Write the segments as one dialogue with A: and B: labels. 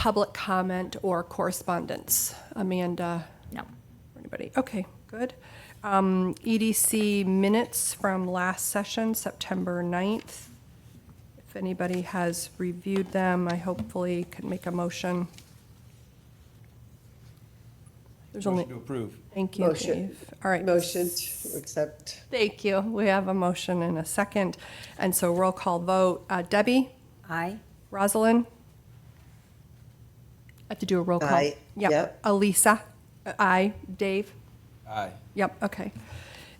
A: public comment or correspondence? Amanda?
B: No.
A: Anybody? Okay, good. EDC minutes from last session, September 9th. If anybody has reviewed them, I hopefully can make a motion. There's only,
C: Motion to approve.
A: thank you,
D: Motion.
A: Dave. All right.
D: Motion to accept.
A: Thank you. We have a motion and a second. And so roll call vote. Debbie?
B: Aye.
A: Rosalind? I have to do a roll call.
D: Aye. Yep.
A: Elisa? Aye. Dave?
C: Aye.
A: Yep, okay.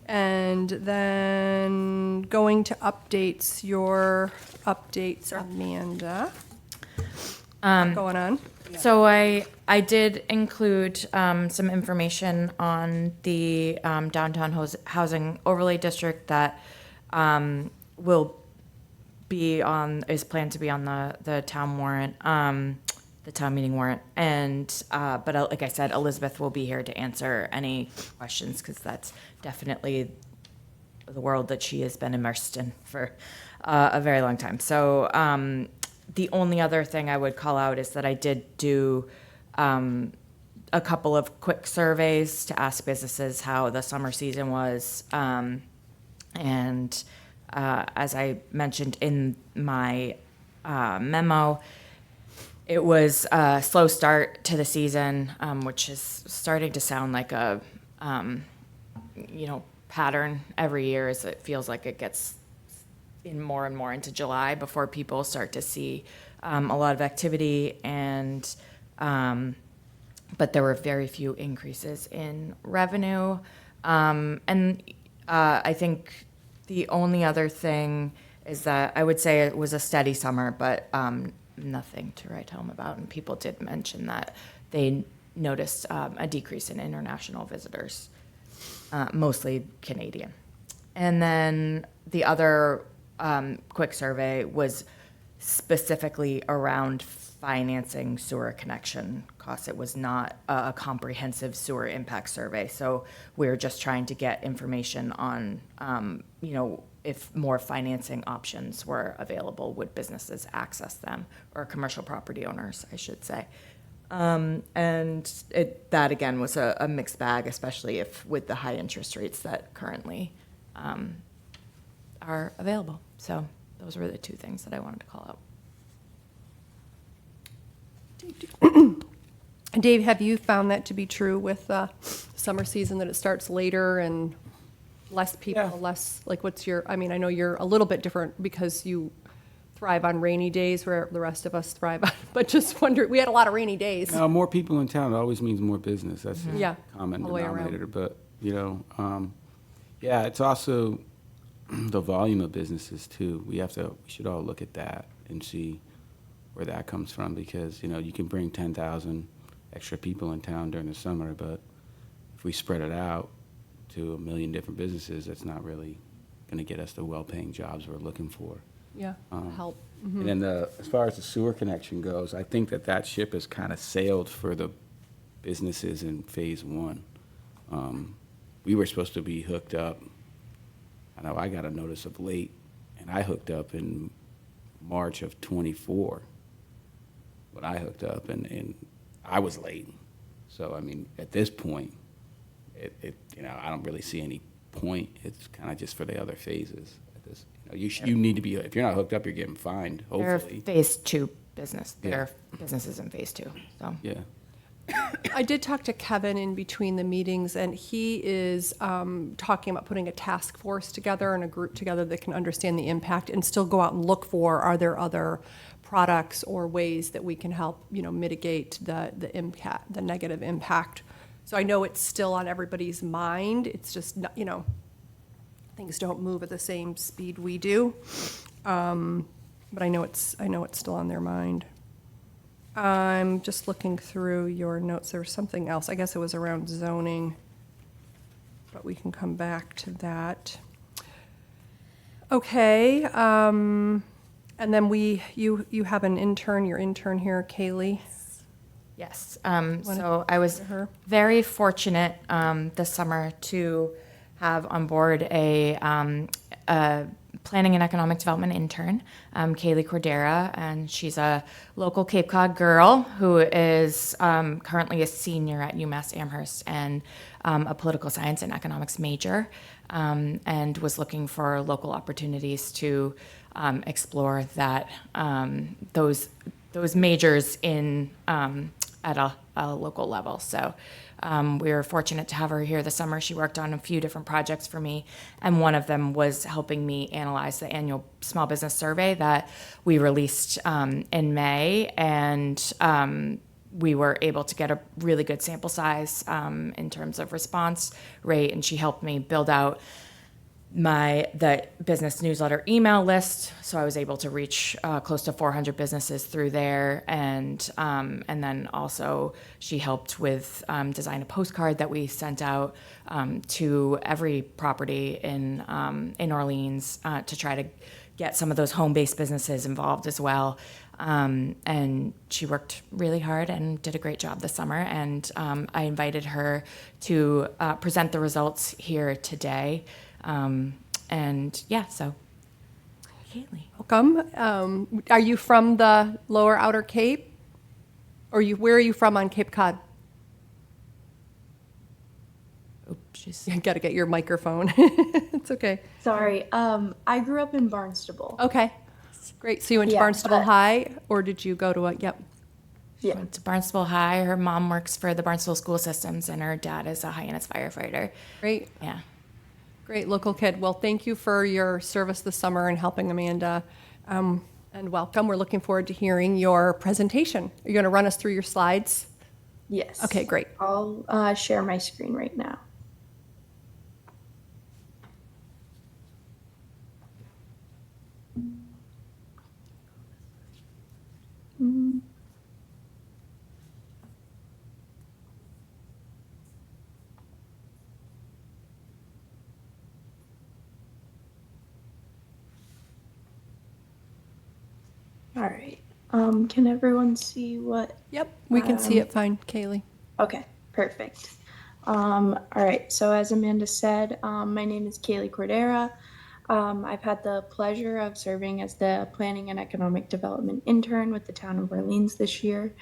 A: And then going to updates, your updates, Amanda. Going on?
B: So I did include some information on the downtown housing overlay district that will be on, is planned to be on the town warrant, the town meeting warrant. And, but like I said, Elizabeth will be here to answer any questions, because that's definitely the world that she has been immersed in for a very long time. So the only other thing I would call out is that I did do a couple of quick surveys to ask businesses how the summer season was. And as I mentioned in my memo, it was a slow start to the season, which is starting to sound like a, pattern every year, as it feels like it gets in more and more into July before people start to see a lot of activity. And but there were very few increases in revenue. And I think the only other thing is that I would say it was a steady summer, but nothing to write home about. And people did mention that they noticed a decrease in international visitors, mostly Canadian. And then the other quick survey was specifically around financing sewer connection costs. It was not a comprehensive sewer impact survey. So we're just trying to get information on, if more financing options were available, would businesses access them, or commercial property owners, I should say. And that again was a mixed bag, especially if with the high interest rates that currently are available. So those were the two things that I wanted to call out.
A: Dave, have you found that to be true with summer season, that it starts later and less people,
C: Yeah.
A: less, like what's your, I mean, I know you're a little bit different because you thrive on rainy days where the rest of us thrive on, but just wonder, we had a lot of rainy days.
E: Now, more people in town always means more business. That's the
A: Yeah,
E: common
A: all the way around.
E: denominator. But, yeah, it's also the volume of businesses too. We should all look at that and see where that comes from, because, you can bring 10,000 extra people in town during the summer, but if we spread it out to a million different businesses, that's not really going to get us the well-paying jobs we're looking for.
A: Yeah, help.
E: And then as far as the sewer connection goes, I think that ship has kind of sailed for the businesses in phase one. We were supposed to be hooked up. I know I got a notice of late, and I hooked up in March of '24. When I hooked up, and I was late. So, I mean, at this point, I don't really see any point. It's kind of just for the other phases. You need to be, if you're not hooked up, you're getting fined,
B: They're
E: hopefully.
B: phase two business.
E: Yeah.
B: They're businesses in phase two, so.
E: Yeah.
A: I did talk to Kevin in between the meetings, and he is talking about putting a task force together and a group together that can understand the impact and still go out and look for, are there other products or ways that we can help, mitigate the impact, the negative impact. So I know it's still on everybody's mind. It's just, not, things don't move at the same speed we do. But I know it's still on their mind. I'm just looking through your notes. There was something else. I guess it was around zoning, but we can come back to that. Okay. And then you have an intern, your intern here, Kaylee.
B: Yes. So I was
A: her?
B: very fortunate this summer to have on board a planning and economic development intern, Kaylee Cordera, and she's a local Cape Cod girl who is currently a senior at UMass Amherst and a political science and economics major, and was looking for local opportunities to explore that those majors in at a local level. So we were fortunate to have her here this summer. She worked on a few different projects for me, and one of them was helping me analyze the annual small business survey that we released in May, and we were able to get a really good sample size in terms of response rate, and she helped me build out the business newsletter email list, so I was able to reach close to 400 businesses through there, and then also she helped with design a postcard that we sent out to every property in Orleans to try to get some of those home-based businesses involved as well. And she worked really hard and did a great job this summer, and I invited her to present the results here today. And yeah, so Kaylee.
A: Welcome. Are you from the lower outer Cape? Or where are you from on Cape Cod?
B: Oops,
A: You gotta get your microphone. It's okay.
C: Sorry. I grew up in Barnstable.
A: Okay, great. So you went to
C: Yeah,
A: Barnstable
C: but-
A: High, or did you go to yep.
C: Yeah.
B: went to Barnstable High. Her mom works for the Barnstable School Systems, and her dad is a Hyannis firefighter.
A: Great.
B: Yeah.
A: Great, local kid. Well, thank you for your service this summer and helping Amanda. And welcome. We're looking forward to hearing your presentation. Are you going to run us through your slides?
C: Yes.
A: Okay, great.
C: I'll share my screen right now. All right. Can everyone see what?
A: Yep, we can see it fine, Kaylee.
C: Okay, perfect. All right, so as Amanda said, my name is Kaylee Cordera. I've had the pleasure of serving as the Planning and Economic Development Intern with the town of Orleans this year.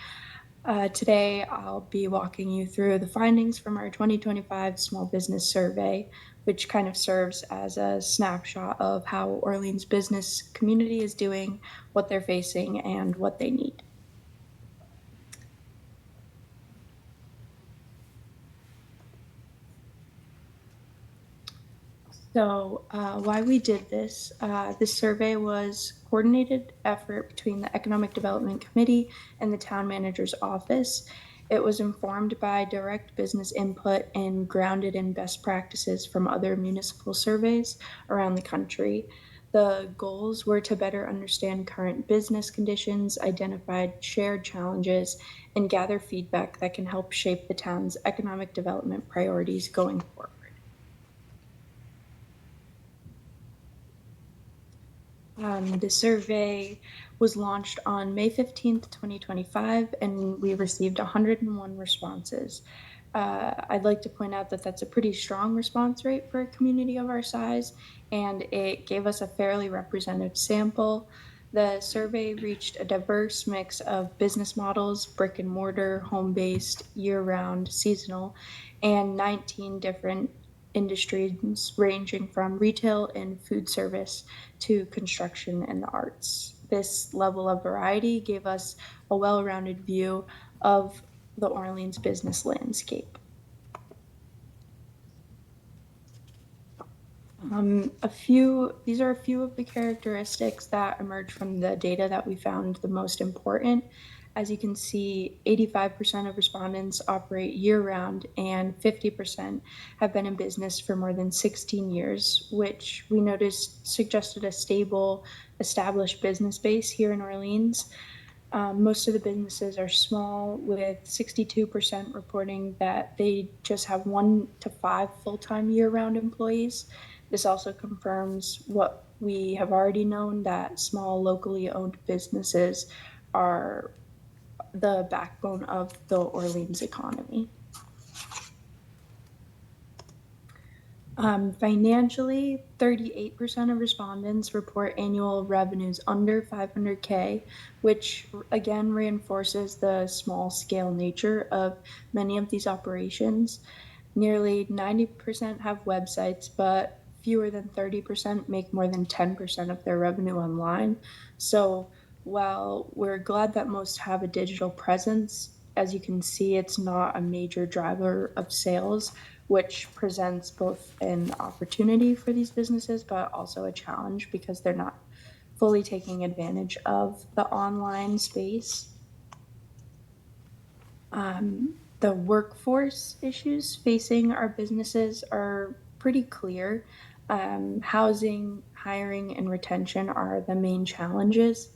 C: Today, I'll be walking you through the findings from our 2025 Small Business Survey, which kind of serves as a snapshot of how Orleans business community is doing, what they're facing, and what they need. So, why we did this, this survey was coordinated effort between the Economic Development Committee and the Town Manager's Office. It was informed by direct business input and grounded in best practices from other municipal surveys around the country. The goals were to better understand current business conditions, identify shared challenges, and gather feedback that can help shape the town's economic development priorities going forward. The survey was launched on May 15th, 2025, and we received 101 responses. I'd like to point out that that's a pretty strong response rate for a community of our size, and it gave us a fairly representative sample. The survey reached a diverse mix of business models, brick and mortar, home-based, year-round, seasonal, and 19 different industries ranging from retail and food service to construction and the arts. This level of variety gave us a well-rounded view of the Orleans business landscape. These are a few of the characteristics that emerged from the data that we found the most important. As you can see, 85% of respondents operate year-round and 50% have been in business for more than 16 years, which we noticed suggested a stable, established business base here in Orleans. Most of the businesses are small, with 62% reporting that they just have 1 to 5 full-time year-round employees. This also confirms what we have already known, that small, locally owned businesses are the backbone of the Orleans economy. Financially, 38% of respondents report annual revenues under 500K, which again reinforces the small scale nature of many of these operations. Nearly 90% have websites, but fewer than 30% make more than 10% of their revenue online. So while we're glad that most have a digital presence, as you can see, it's not a major driver of sales, which presents both an opportunity for these businesses, but also a challenge because they're not fully taking advantage of the online space. The workforce issues facing our businesses are pretty clear. Housing, hiring, and retention are the main challenges.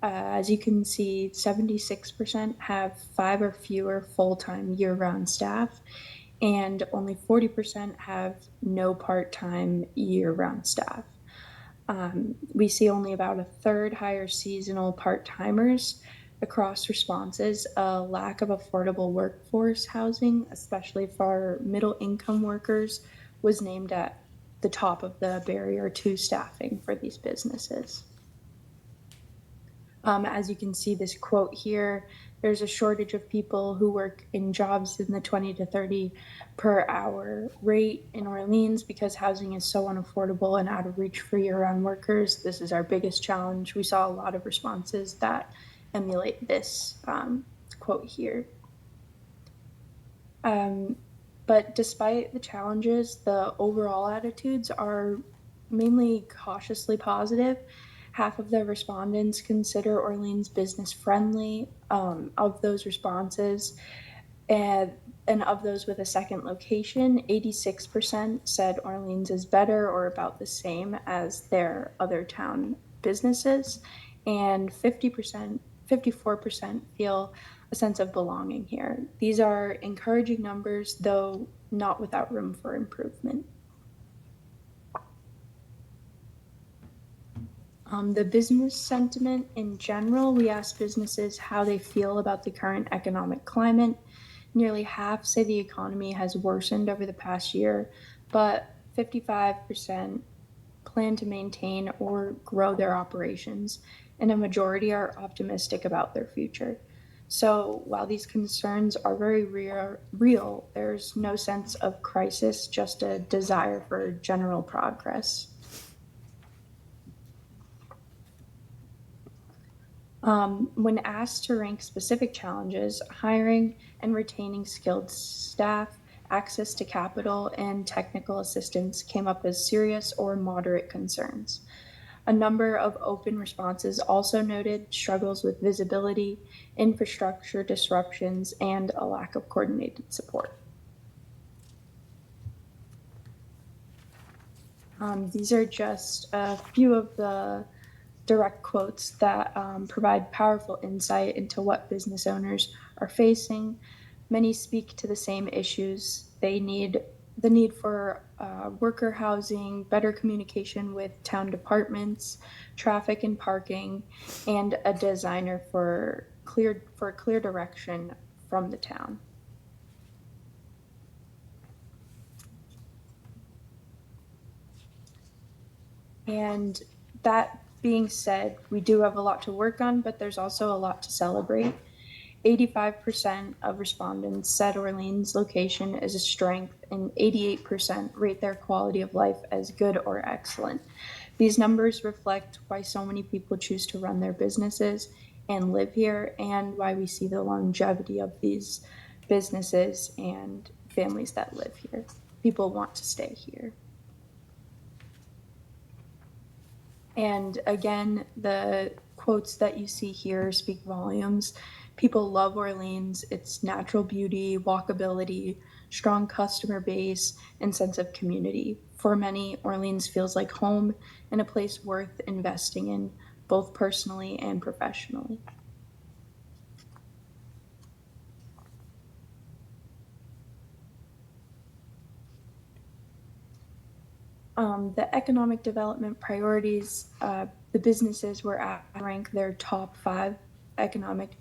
C: As you can see, 76% have 5 or fewer full-time year-round staff, and only 40% have no part-time year-round staff. We see only about a third hire seasonal part-timers across responses. A lack of affordable workforce housing, especially for middle-income workers, was named at the top of the barrier to staffing for these businesses. As you can see this quote here, there's a shortage of people who work in jobs in the 20 to 30 per hour rate in Orleans because housing is so unaffordable and out of reach for year-round workers. This is our biggest challenge. We saw a lot of responses that emulate this quote here. But despite the challenges, the overall attitudes are mainly cautiously positive. Half of the respondents consider Orleans business friendly. Of those responses, and of those with a second location, 86% said Orleans is better or about the same as their other town businesses, and 54% feel a sense of belonging here. These are encouraging numbers, though not without room for improvement. The business sentiment in general, we asked businesses how they feel about the current economic climate. Nearly half say the economy has worsened over the past year, but 55% plan to maintain or grow their operations, and a majority are optimistic about their future. So while these concerns are very real, there's no sense of crisis, just a desire for general progress. When asked to rank specific challenges, hiring and retaining skilled staff, access to capital, and technical assistance came up as serious or moderate concerns. A number of open responses also noted struggles with visibility, infrastructure disruptions, and a lack of coordinated support. These are just a few of the direct quotes that provide powerful insight into what business owners are facing. Many speak to the same issues. They need the need for worker housing, better communication with town departments, traffic and parking, and a designer for clear direction from the town. And that being said, we do have a lot to work on, but there's also a lot to celebrate. 85% of respondents said Orleans' location is a strength, and 88% rate their quality of life as good or excellent. These numbers reflect why so many people choose to run their businesses and live here, and why we see the longevity of these businesses and families that live here. People want to stay here. And again, the quotes that you see here speak volumes. People love Orleans, its natural beauty, walkability, strong customer base, and sense of community. For many, Orleans feels like home and a place worth investing in, both personally and professionally. The economic development priorities, the businesses were at rank their top 5 economic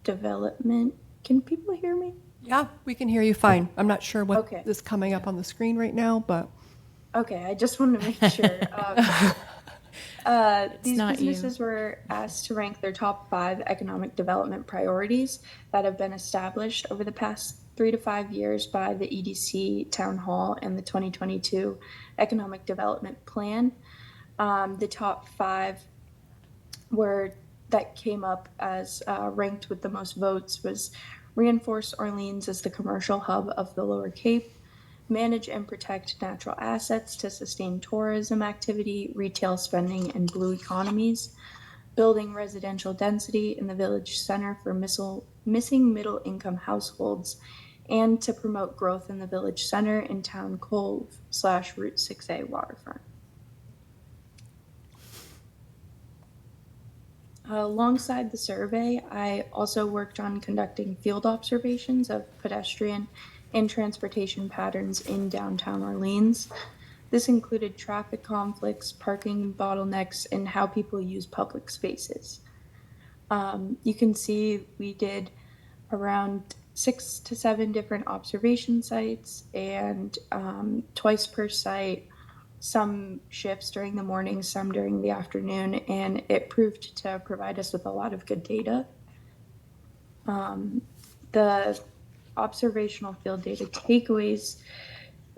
C: development. Can people hear me?
A: Yeah, we can hear you fine. I'm not sure what
C: Okay.
A: is coming up on the screen right now, but
C: Okay, I just wanted to make sure. These
B: not you.
C: businesses were asked to rank their top 5 economic development priorities that have been established over the past 3 to 5 years by the EDC Town Hall and the 2022 Economic Development Plan. The top 5 were that came up as ranked with the most votes was reinforce Orleans as the commercial hub of the Lower Cape, manage and protect natural assets to sustain tourism activity, retail spending, and blue economies, building residential density in the village center for missing middle income households, and to promote growth in the village center and town cove / Route 6A waterfront. Alongside the survey, I also worked on conducting field observations of pedestrian and transportation patterns in downtown Orleans. This included traffic conflicts, parking bottlenecks, and how people use public spaces. You can see we did around 6 to 7 different observation sites, and twice per site, some shifts during the morning, some during the afternoon, and it proved to provide us with a lot of good data. The observational field data takeaways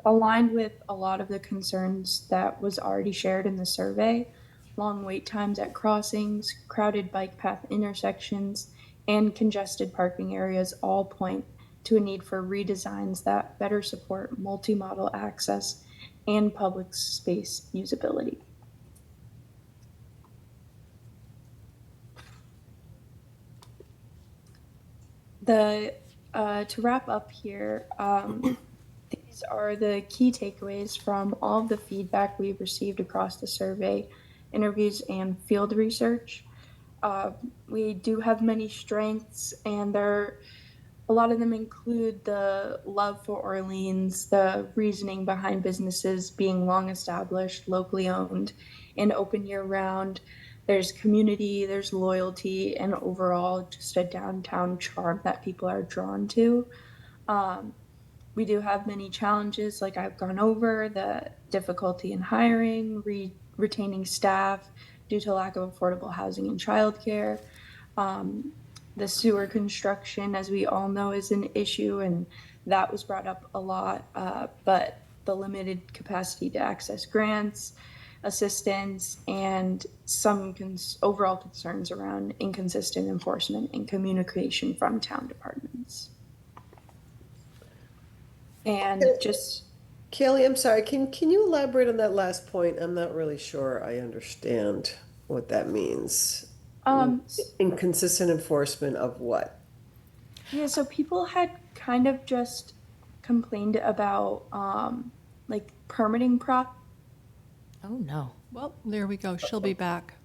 C: aligned with a lot of the concerns that was already shared in the survey. Long wait times at crossings, crowded bike path intersections, and congested parking areas all point to a need for redesigns that better support multimodal access and public space usability. To wrap up here, these are the key takeaways from all of the feedback we've received across the survey, interviews, and field research. We do have many strengths, and a lot of them include the love for Orleans, the reasoning behind businesses being long established, locally owned, and open year round. There's community, there's loyalty, and overall just a downtown charm that people are drawn to. We do have many challenges, like I've gone over, the difficulty in hiring, retaining staff due to lack of affordable housing and childcare. The sewer construction, as we all know, is an issue, and that was brought up a lot, but the limited capacity to access grants, assistance, and some overall concerns around inconsistent enforcement and communication from town departments. And just
D: Kaylee, I'm sorry, can you elaborate on that last point? I'm not really sure I understand what that means. Inconsistent enforcement of what?
C: yeah, so people had kind of just complained about like permitting
B: Oh, no.
A: well, there we go. She'll be back.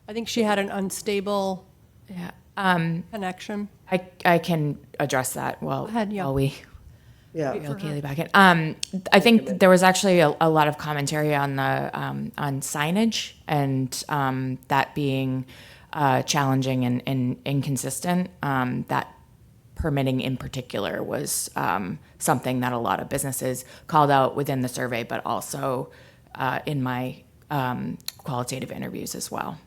A: I think she had an unstable
B: Yeah.
A: connection.
B: I can address that
A: ahead, yeah.
B: while we
D: Yeah,
B: go Kaylee back in. I think there was actually a lot of commentary on the on signage and that being challenging and inconsistent. That permitting in particular was something that a lot of businesses called out within the survey, but also in my qualitative interviews as well.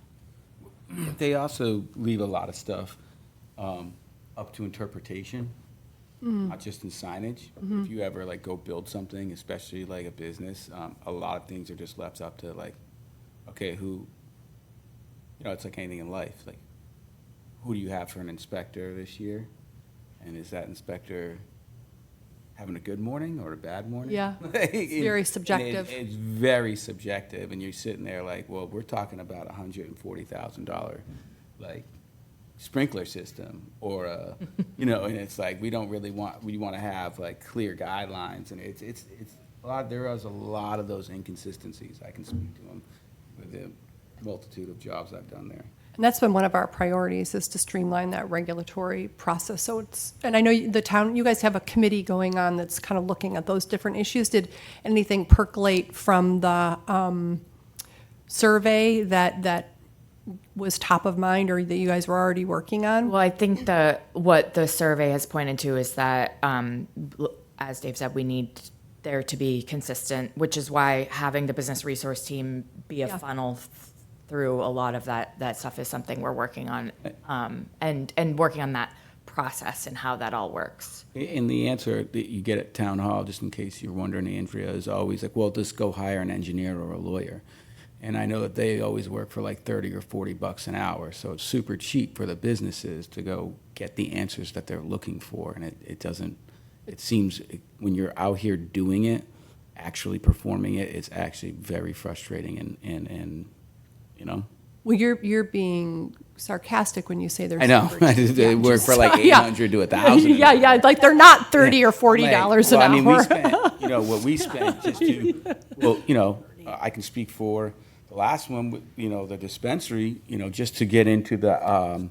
E: They also leave a lot of stuff up to interpretation, not just in signage. If you ever like go build something, especially like a business, a lot of things are just left up to like, okay, who, you know, it's like anything in life. Like, who do you have for an inspector this year? And is that inspector having a good morning or a bad morning?
A: Yeah, it's very subjective.
E: It's very subjective, and you're sitting there like, well, we're talking about $140,000 like sprinkler system or a, you know, and it's like we want to have like clear guidelines, and it's a lot. There is a lot of those inconsistencies. I can speak to them with the multitude of jobs I've done there.
A: And that's been one of our priorities, is to streamline that regulatory process. So and I know the town, you guys have a committee going on that's kind of looking at those different issues. Did anything percolate from the survey that was top of mind or that you guys were already working on?
B: Well, I think what the survey has pointed to is that, as Dave said, we need there to be consistent, which is why having the business resource team be a
A: Yeah.
B: funnel through a lot of that stuff is something we're working on, and working on that process and how that all works.
E: And the answer that you get at town hall, just in case you're wondering, Andrea, is always like, well, just go hire an engineer or a lawyer. And I know that they always work for like 30 or 40 bucks an hour, so it's super cheap for the businesses to go get the answers that they're looking for. And it doesn't, it seems, when you're out here doing it, actually performing it, it's actually very frustrating and you know.
A: Well, you're being sarcastic when you say they're
E: I know.
A: super cheap.
E: They work for like
A: Yeah.
E: 800 to 1,000.
A: Yeah, yeah, like they're not $30 or $40
E: Right.
A: an
E: Well, I mean,
A: hour.
E: we spent, what we spent just to, I can speak for the last one, the dispensary, just to get into the,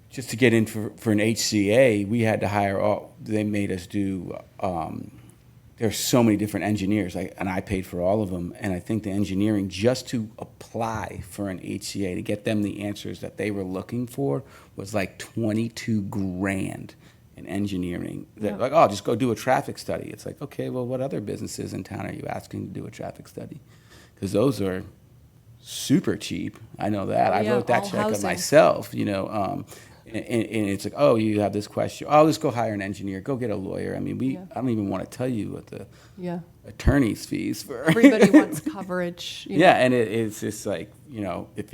E: just to get in for an HCA, we had to hire they made us do, there's so many different engineers, and I paid for all of them. And I think the engineering, just to apply for an HCA, to get them the answers that they were looking for, was like 22 grand in engineering. They're like, oh, just go do a traffic study. It's like, okay, well, what other businesses in town are you asking to do a traffic study? Because those are super cheap. I know that. I
A: Yeah,
E: wrote that
A: all
E: check on
A: housing.
E: myself, and it's like, oh, you have this question. Oh, let's go hire an engineer. Go get a lawyer. I mean, I don't even want to tell you what the
A: Yeah,
E: attorney's fees for.
A: everybody wants coverage. you know.
E: Yeah, and it's just like, if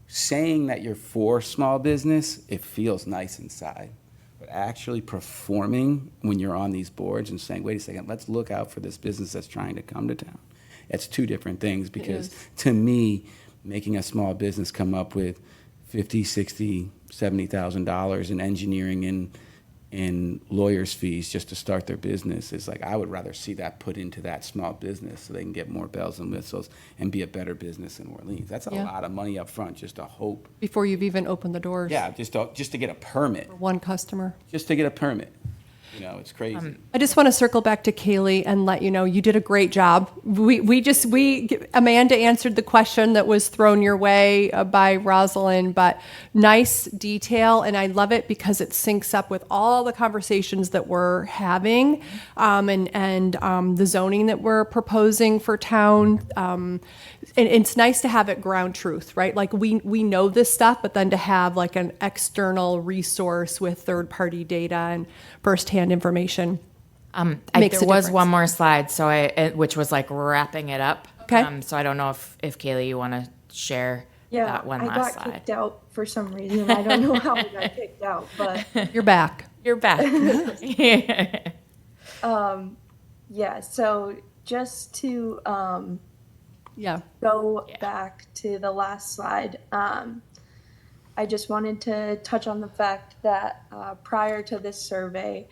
E: saying that you're for small business, it feels nice inside. But actually performing when you're on these boards and saying, wait a second, let's look out for this business that's trying to come to town. It's two different things, because
A: is.
E: to me, making a small business come up with $50,000, $60,000, $70,000 in engineering and lawyers' fees just to start their business is like, I would rather see that put into that small business so they can get more bells and whistles and be a better business in Orleans. That's a
A: Yeah.
E: lot of money up front just to hope.
A: Before you've even opened the doors.
E: Yeah, just to get a permit.
A: For one customer.
E: Just to get a permit. It's crazy.
A: I just want to circle back to Kaylee and let you know you did a great job. Amanda answered the question that was thrown your way by Rosalind, but nice detail, and I love it because it syncs up with all the conversations that we're having, and the zoning that we're proposing for town. And it's nice to have it ground truth, right? Like we know this stuff, but then to have like an external resource with third-party data and firsthand information. Makes
B: There
A: a
B: was
A: difference.
B: one more slide, which was like wrapping it up.
A: Okay.
B: So I don't know if Kaylee, you want to share
C: Yeah,
B: that one
C: I
B: last
C: got
B: slide.
C: kicked out for some reason. I don't know how I got kicked out, but
A: You're back.
B: You're back.
C: yeah. So just to
A: Yeah.
C: go
B: Yeah.
C: back to the last slide, I just wanted to touch on the fact that prior to this survey,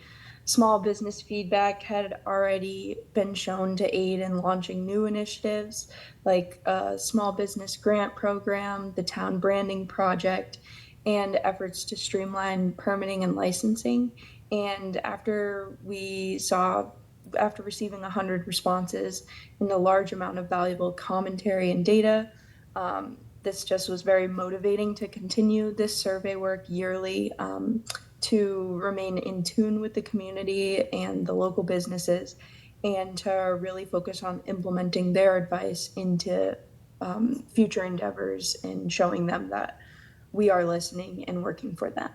C: small business feedback had already been shown to aid in launching new initiatives like a small business grant program, the town branding project, and efforts to streamline permitting and licensing. And after receiving 100 responses and a large amount of valuable commentary and data, this just was very motivating to continue this survey work yearly, to remain in tune with the community and the local businesses, and to really focus on implementing their advice into future endeavors and showing them that we are listening and working for them.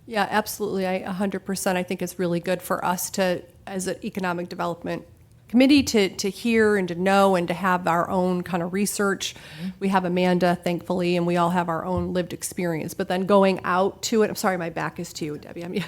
A: Yeah, absolutely. 100%. I think it's really good for us to, as an economic development committee, to hear and to know and to have our own kind of research. We have Amanda, thankfully, and we all have our own lived experience. But then going out to it, I'm sorry, my back is to you, Debbie.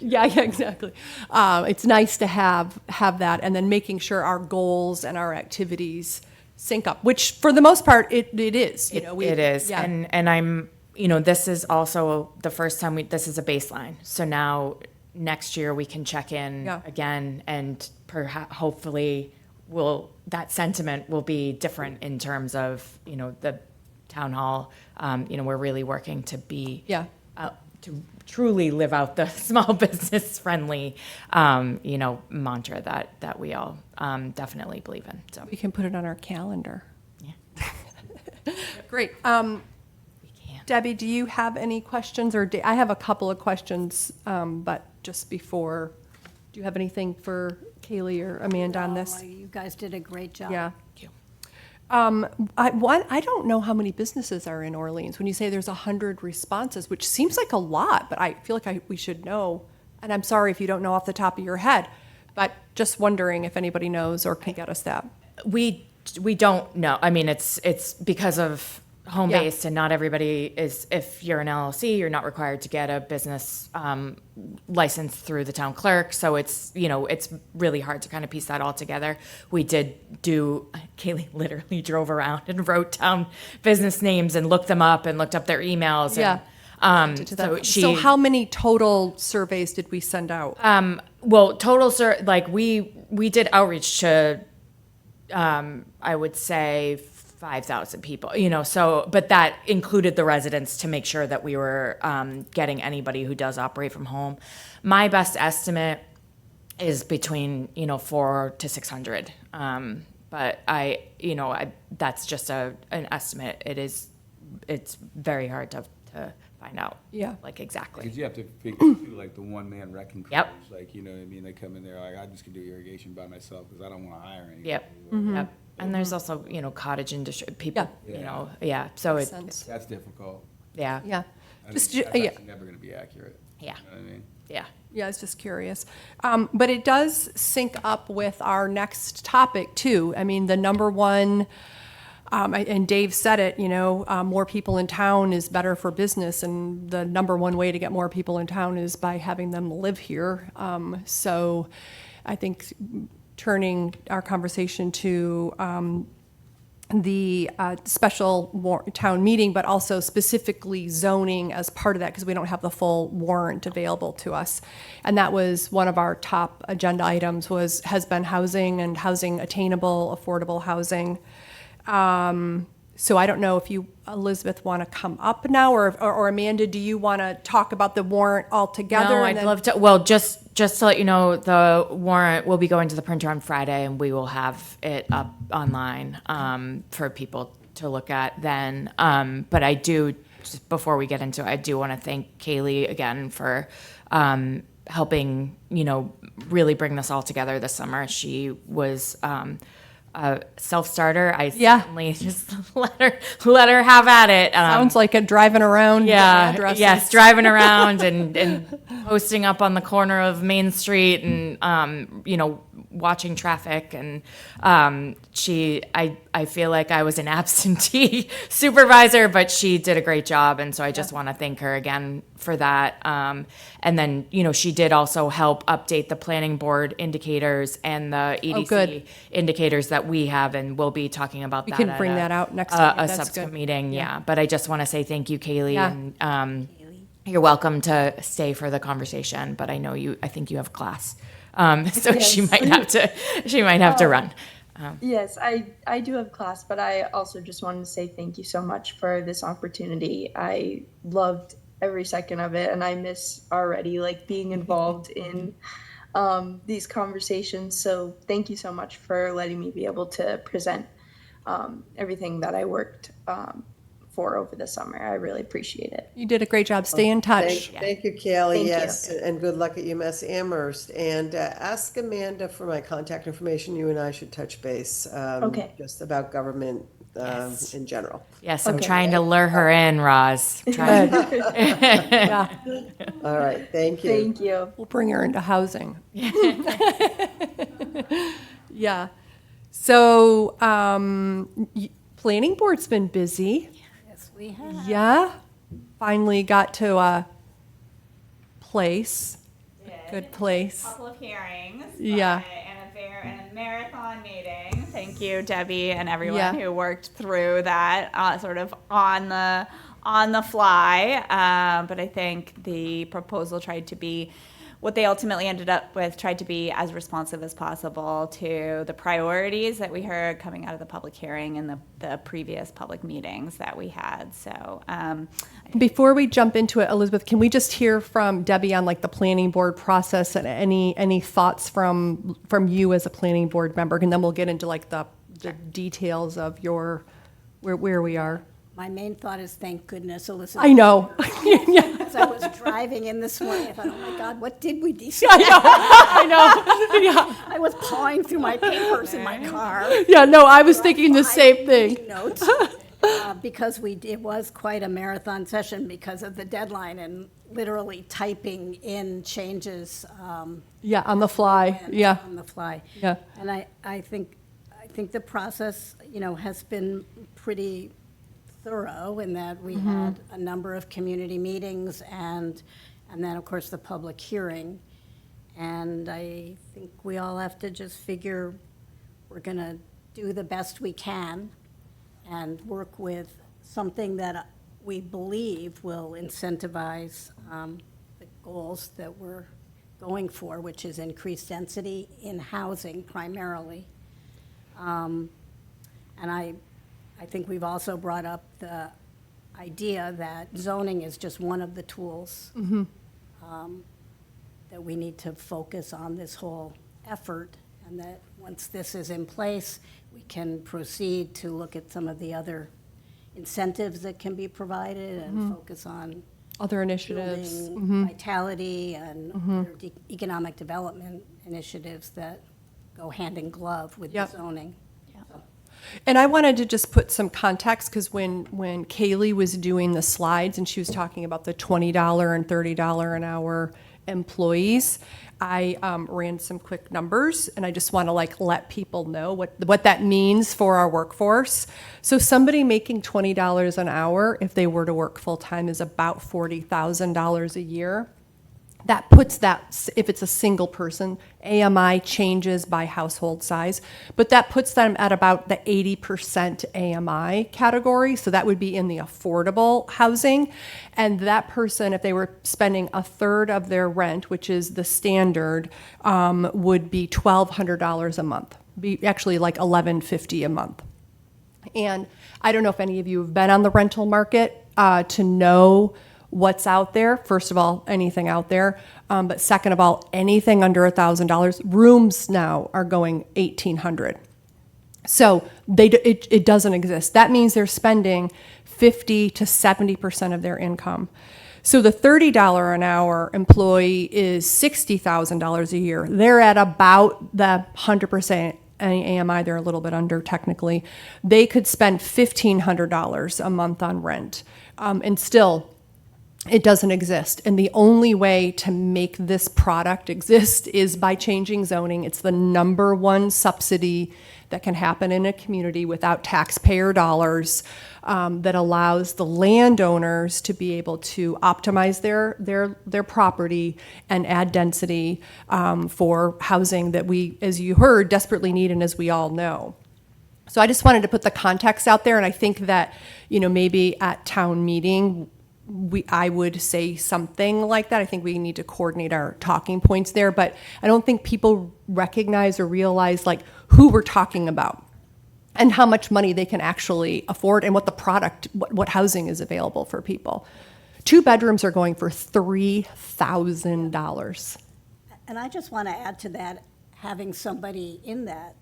A: Yeah, exactly. It's nice to have that, and then making sure our goals and our activities sync up, which for the most part it is.
B: It is.
A: Yeah.
B: And I'm, this is also the first time this is a baseline. So now next year we can check in
A: Yeah.
B: again, and perhaps hopefully that sentiment will be different in terms of, the town hall. We're really working to be,
A: Yeah.
B: to truly live out the small business friendly, mantra that we all definitely believe in. So
A: We can put it on our calendar.
B: yeah.
A: Great.
B: We can't.
A: Debbie, do you have any questions, or I have a couple of questions, but just before, do you have anything for Kaylee or Amanda on this?
F: You guys did a great job.
A: Yeah.
B: Thank you.
A: I don't know how many businesses are in Orleans. When you say there's 100 responses, which seems like a lot, but I feel like we should know. And I'm sorry if you don't know off the top of your head, but just wondering if anybody knows or can get us that.
B: We don't know. I mean, it's because of home
A: Yeah.
B: based, and not everybody is. If you're an LLC, you're not required to get a business license through the town clerk. So it's really hard to kind of piece that all together. We did do. Kaylee literally drove around and wrote down business names and looked them up and looked up their emails.
A: Yeah.
B: And,
A: To
B: so
A: that.
B: she.
A: So how many total surveys did we send out?
B: Well, total, like we did outreach to, I would say 5,000 people, so, but that included the residents to make sure that we were getting anybody who does operate from home. My best estimate is between, 400 to 600. But that's just an estimate. It's very hard to find out.
A: Yeah.
B: Like exactly.
E: Because you have to figure too, like the one-man wrecking crews.
B: Yep.
E: Like, you know what I mean? They come in there like, I just can do irrigation by myself because I don't want to hire anybody.
B: Yep. Yep. And there's also, cottage industry people,
E: Yeah.
B: So
A: Makes
B: it,
A: sense.
E: That's difficult.
B: yeah.
A: Yeah.
E: I
A: Just,
E: mean, that's
A: yeah.
E: actually never going to be accurate.
B: Yeah.
E: You know what I mean?
B: Yeah.
A: Yeah, I was just curious. But it does sync up with our next topic, too. I mean, the number one, and Dave said it, more people in town is better for business, and the number one way to get more people in town is by having them live here. So I think turning our conversation to the special town meeting, but also specifically zoning as part of that, because we don't have the full warrant available to us. And that was one of our top agenda items has been housing and housing attainable, affordable housing. So I don't know if you, Elizabeth, want to come up now, or Amanda, do you want to talk about the warrant altogether?
B: No,
A: and
B: I'd
A: then-
B: love to. Well, just to let you know, the warrant will be going to the printer on Friday, and we will have it up online for people to look at then. But I do, just before we get into it, I do want to thank Kaylee again for helping, really bring this all together this summer. She was a self-starter. I
A: Yeah.
B: certainly just let her have at it.
A: Sounds like it driving around.
B: Yeah,
A: getting addresses.
B: yes, driving around and posting up on the corner of Main Street and watching traffic, and I feel like I was an absentee supervisor, but she did a great job, and so I just want to thank her again for that. And then she did also help update the planning board indicators and the EDC
A: good.
B: indicators that we have, and we'll be talking about
A: We
B: that.
A: can
B: at
A: bring that out next
B: a
A: time. That's
B: subsequent
A: good.
B: meeting. Yeah, but I just want to say thank you, Kaylee,
A: Yeah.
B: and you're welcome to stay for the conversation. But I know I think you have class, so she
C: Yes.
B: might have to run.
C: Yes, I do have class, but I also just wanted to say thank you so much for this opportunity. I loved every second of it, and I miss already being involved in these conversations. So thank you so much for letting me be able to present everything that I worked for over the summer. I really appreciate it.
A: You did a great job. Stay in touch.
D: Thank you, Kelly.
C: Thank you.
D: Yes, and good luck at UMass Amherst. And ask Amanda for my contact information. You and I should touch base.
C: Okay.
D: Just about government in general.
B: Yes, I'm
C: Okay.
B: trying to lure her in, Roz. Trying-
A: Yeah,
D: All right. Thank you.
C: Thank you.
A: we'll bring her into housing. Yeah. So, planning board's been busy.
F: Yes, we have.
A: Yeah. Finally got to a place. Good place.
G: Couple of hearings.
A: Yeah.
G: And a marathon meeting. Thank you, Debbie, and everyone
A: Yeah.
G: who worked through that sort of on the fly. But I think the proposal tried to be what they ultimately ended up with, tried to be as responsive as possible to the priorities that we heard coming out of the public hearing and the previous public meetings that we had. So
A: Before we jump into it, Elizabeth, can we just hear from Debbie on the planning board process and any thoughts from you as a planning board member? And then we'll get into the details of where we are.
F: My main thought is, thank goodness Elizabeth.
A: I know. Yeah,
F: As I was driving in this morning, I thought, oh my God, what did we decide?
A: I know. Yeah.
F: I was pawing through my papers in my car.
A: Yeah, no, I was thinking the same thing.
F: Notes, because it was quite a marathon session because of the deadline and literally typing in changes.
A: Yeah, on the fly,
F: and
A: yeah.
F: On the fly.
A: Yeah.
F: And I think the process, has been pretty thorough in that we had a number of community meetings and then, of course, the public hearing. And I think we all have to just figure we're going to do the best we can and work with something that we believe will incentivize the goals that we're going for, which is increased density in housing primarily. And I think we've also brought up the idea that zoning is just one of the tools that we need to focus on this whole effort, and that once this is in place, we can proceed to look at some of the other incentives that can be provided and focus on
A: Other initiatives.
F: building vitality and other economic development initiatives that go hand in glove with the
A: Yep.
F: zoning.
A: And I wanted to just put some context, because when Kaylee was doing the slides and she was talking about the $20 and $30 an hour employees, I ran some quick numbers, and I just want to let people know what that means for our workforce. So somebody making $20 an hour, if they were to work full-time, is about $40,000 a year. That puts that, if it's a single person, AMI changes by household size, but that puts them at about the 80% AMI category. So that would be in the affordable housing. And that person, if they were spending a third of their rent, which is the standard, would be $1,200 a month, be actually like $1,150 a month. And I don't know if any of you have been on the rental market to know what's out there. First of all, anything out there. But second of all, anything under $1,000. Rooms now are going $1,800. So it doesn't exist. That means they're spending 50 to 70% of their income. So the $30 an hour employee is $60,000 a year. They're at about the 100% AMI. They're a little bit under technically. They could spend $1,500 a month on rent, and still it doesn't exist. And the only way to make this product exist is by changing zoning. It's the number one subsidy that can happen in a community without taxpayer dollars, that allows the landowners to be able to optimize their property and add density for housing that we, as you heard, desperately need and as we all know. So I just wanted to put the context out there, and I think that, maybe at town meeting, I would say something like that. I think we need to coordinate our talking points there, but I don't think people recognize or realize who we're talking about and how much money they can actually afford and what the product, what housing is available for people. 2 bedrooms are going for $3,000.
F: And I just want to add to that, having somebody in that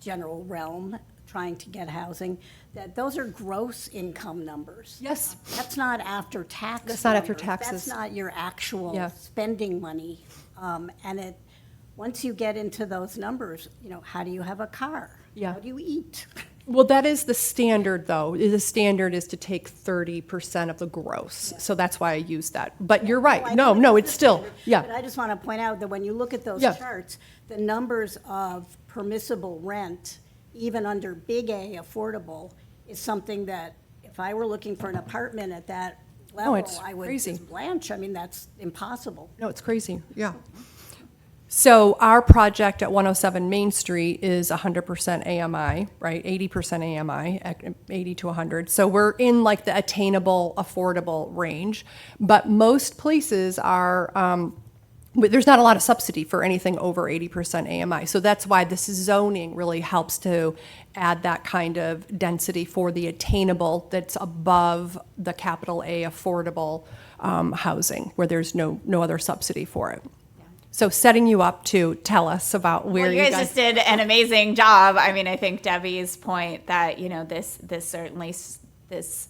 F: general realm trying to get housing, that those are gross income numbers.
A: Yes.
F: That's not after tax.
A: That's not after
F: numbers.
A: taxes.
F: That's not your actual
A: Yeah.
F: spending money. Once you get into those numbers, how do you have a car?
A: Yeah.
F: How do you eat?
A: Well, that is the standard, though. The standard is to take 30% of the gross. So that's why I used that. But you're right.
F: I
A: No,
F: know
A: no,
F: it's
A: it's
F: the
A: still,
F: standard,
A: yeah.
F: But I just want to point out that when you look at those
A: Yeah.
F: charts, the numbers of permissible rent, even under big A affordable, is something that if I were looking for an apartment at that level,
A: it's
F: I would
A: crazy.
F: just blanch. I mean, that's impossible.
A: No, it's crazy, yeah. So our project at 107 Main Street is 100% AMI, right? 80% AMI, 80 to 100. So we're in the attainable, affordable range. But most places are, there's not a lot of subsidy for anything over 80% AMI. So that's why this zoning really helps to add that kind of density for the attainable that's above the capital A affordable housing, where there's no other subsidy for it. So setting you up to tell us about where
G: Well, you guys just did an amazing job. I mean, I think Debbie's point that, you know, this certainly, this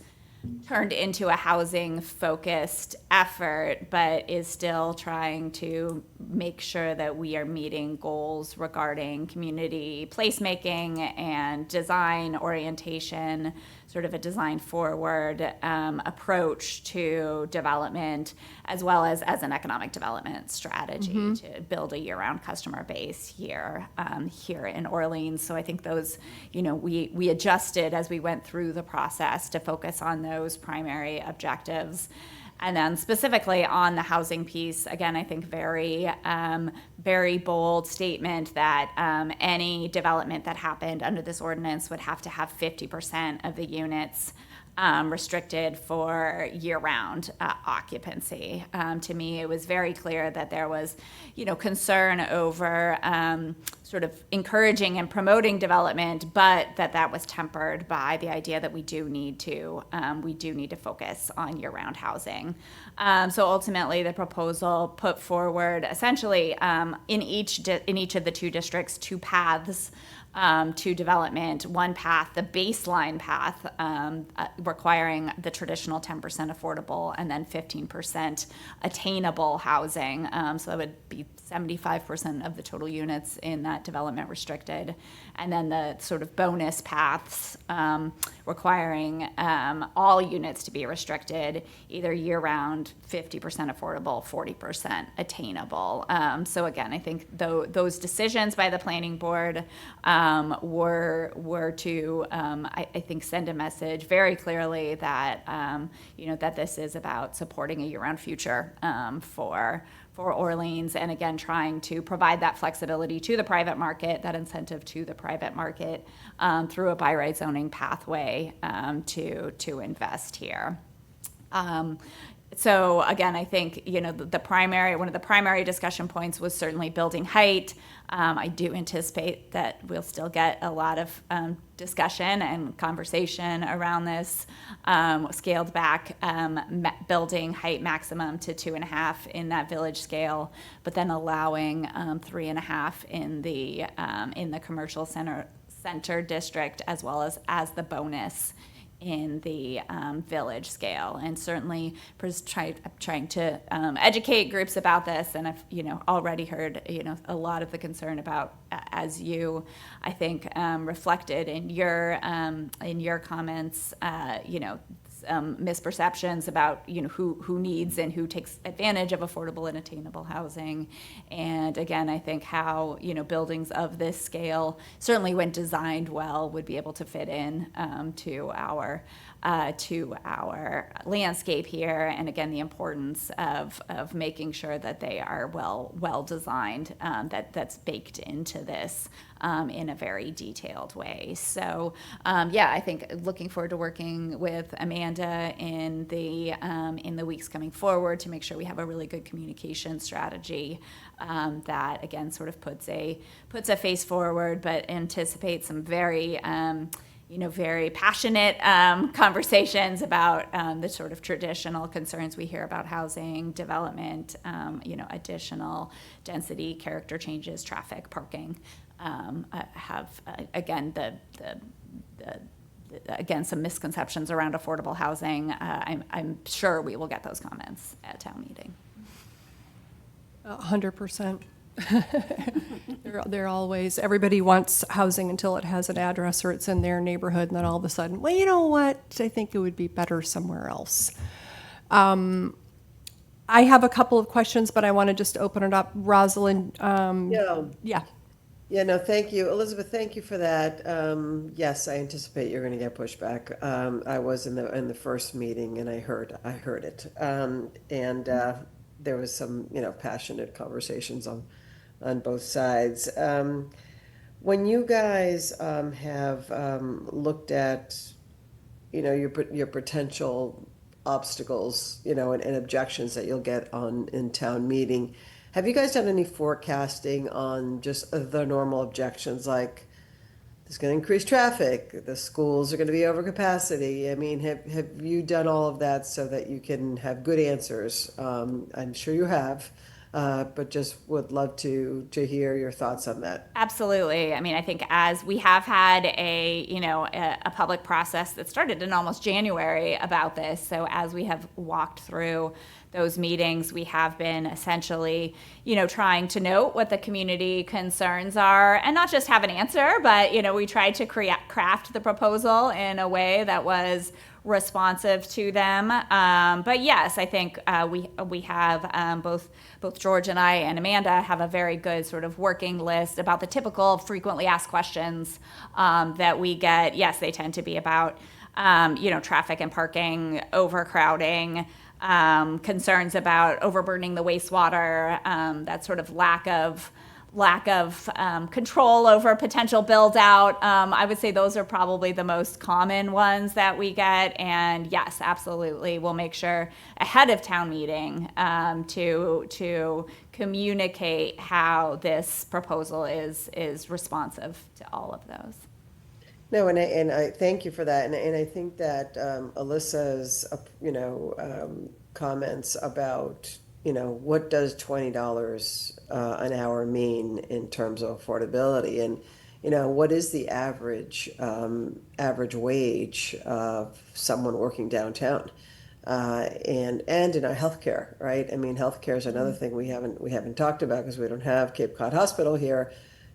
G: turned into a housing focused effort, but is still trying to make sure that we are meeting goals regarding community placemaking and design orientation, sort of a design forward approach to development, as well as an economic development strategy to build a year-round customer base here in Orleans. So I think those, you know, we adjusted as we went through the process to focus on those primary objectives. And then specifically on the housing piece, again, I think very bold statement that any development that happened under this ordinance would have to have 50% of the units restricted for year-round occupancy. To me, it was very clear that there was, you know, concern over sort of encouraging and promoting development, but that was tempered by the idea that we do need to focus on year-round housing. So ultimately, the proposal put forward essentially in each of the two districts, two paths to development. One path, the baseline path, requiring the traditional 10% affordable and then 15% attainable housing. So that would be 75% of the total units in that development restricted. And then the sort of bonus paths requiring all units to be restricted, either year-round, 50% affordable, 40% attainable. So again, I think those decisions by the planning board were to, I think, send a message very clearly that, you know, that this is about supporting a year-round future for Orleans, and again, trying to provide that flexibility to the private market, that incentive to the private market through a by right zoning pathway to invest here. So again, I think, you know, one of the primary discussion points was certainly building height. I do anticipate that we'll still get a lot of discussion and conversation around this. Scaled back building height maximum to 2.5 in that village scale, but then allowing 3.5 in the commercial center district, as well as the bonus in the village scale. And certainly trying to educate groups about this, and I've, you know, already heard, you know, a lot of the concern about, as you, I think, reflected in your comments, you know, misperceptions about, you know, who needs and who takes advantage of affordable and attainable housing. And again, I think how, you know, buildings of this scale, certainly when designed well, would be able to fit in to our landscape here. And again, the importance of making sure that they are well designed, that's baked into this in a very detailed way. So yeah, I think looking forward to working with Amanda in the weeks coming forward to make sure we have a really good communication strategy that again sort of puts a face forward, but anticipates some very you know, very passionate conversations about the sort of traditional concerns we hear about housing development, you know, additional density, character changes, traffic, parking. Have again again some misconceptions around affordable housing. I'm sure we will get those comments at town meeting.
A: 100%. They're always, everybody wants housing until it has an address or it's in their neighborhood, and then all of a sudden, well, you know what, I think it would be better somewhere else. I have a couple of questions, but I want to just open it up. Rosalind, yeah.
D: Yeah, no, thank you. Elizabeth, thank you for that. Yes, I anticipate you're going to get pushback. I was in the first meeting and I heard it. There was some, you know, passionate conversations on both sides. When you guys have looked at, you know, your potential obstacles, you know, and objections that you'll get in town meeting, have you guys done any forecasting on just the normal objections, like it's going to increase traffic, the schools are going to be over capacity? I mean, have you done all of that so that you can have good answers? I'm sure you have. but just would love to hear your thoughts on that.
G: Absolutely. I mean, I think as we have had a public process that started in almost January about this. So as we have walked through those meetings, we have been essentially, trying to note what the community concerns are and not just have an answer, but, we tried to craft the proposal in a way that was responsive to them. But yes, I think we have both George and I and Amanda have a very good sort of working list about the typical frequently asked questions that we get. Yes, they tend to be about traffic and parking, overcrowding, concerns about overburdening the wastewater, that sort of lack of control over potential build out. I would say those are probably the most common ones that we get. And yes, absolutely, we'll make sure ahead of town meeting to communicate how this proposal is responsive to all of those.
D: No, and I thank you for that, and I think that Alyssa's comments about what does $20 an hour mean in terms of affordability, and what is the average wage of someone working downtown, and in our healthcare, right? I mean, healthcare is another thing we haven't talked about because we don't have Cape Cod Hospital here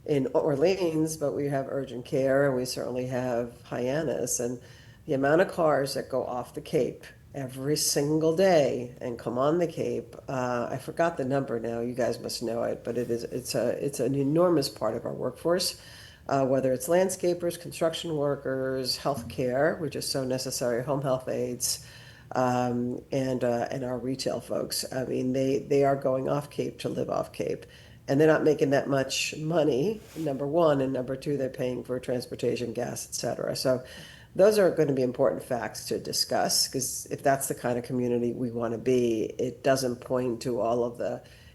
D: in Orleans, but we have urgent care and we certainly have Hyannis, and the amount of cars that go off the Cape every single day and come on the Cape. I forgot the number now. You guys must know it, but it's an enormous part of our workforce, whether it's landscapers, construction workers, healthcare, which is so necessary, home health aides, and our retail folks. I mean, they are going off Cape to live off Cape. And they're not making that much money, number one, and number two, they're paying for transportation, gas, et cetera. So those are going to be important facts to discuss, because if that's the kind of community we want to be, it doesn't point to all of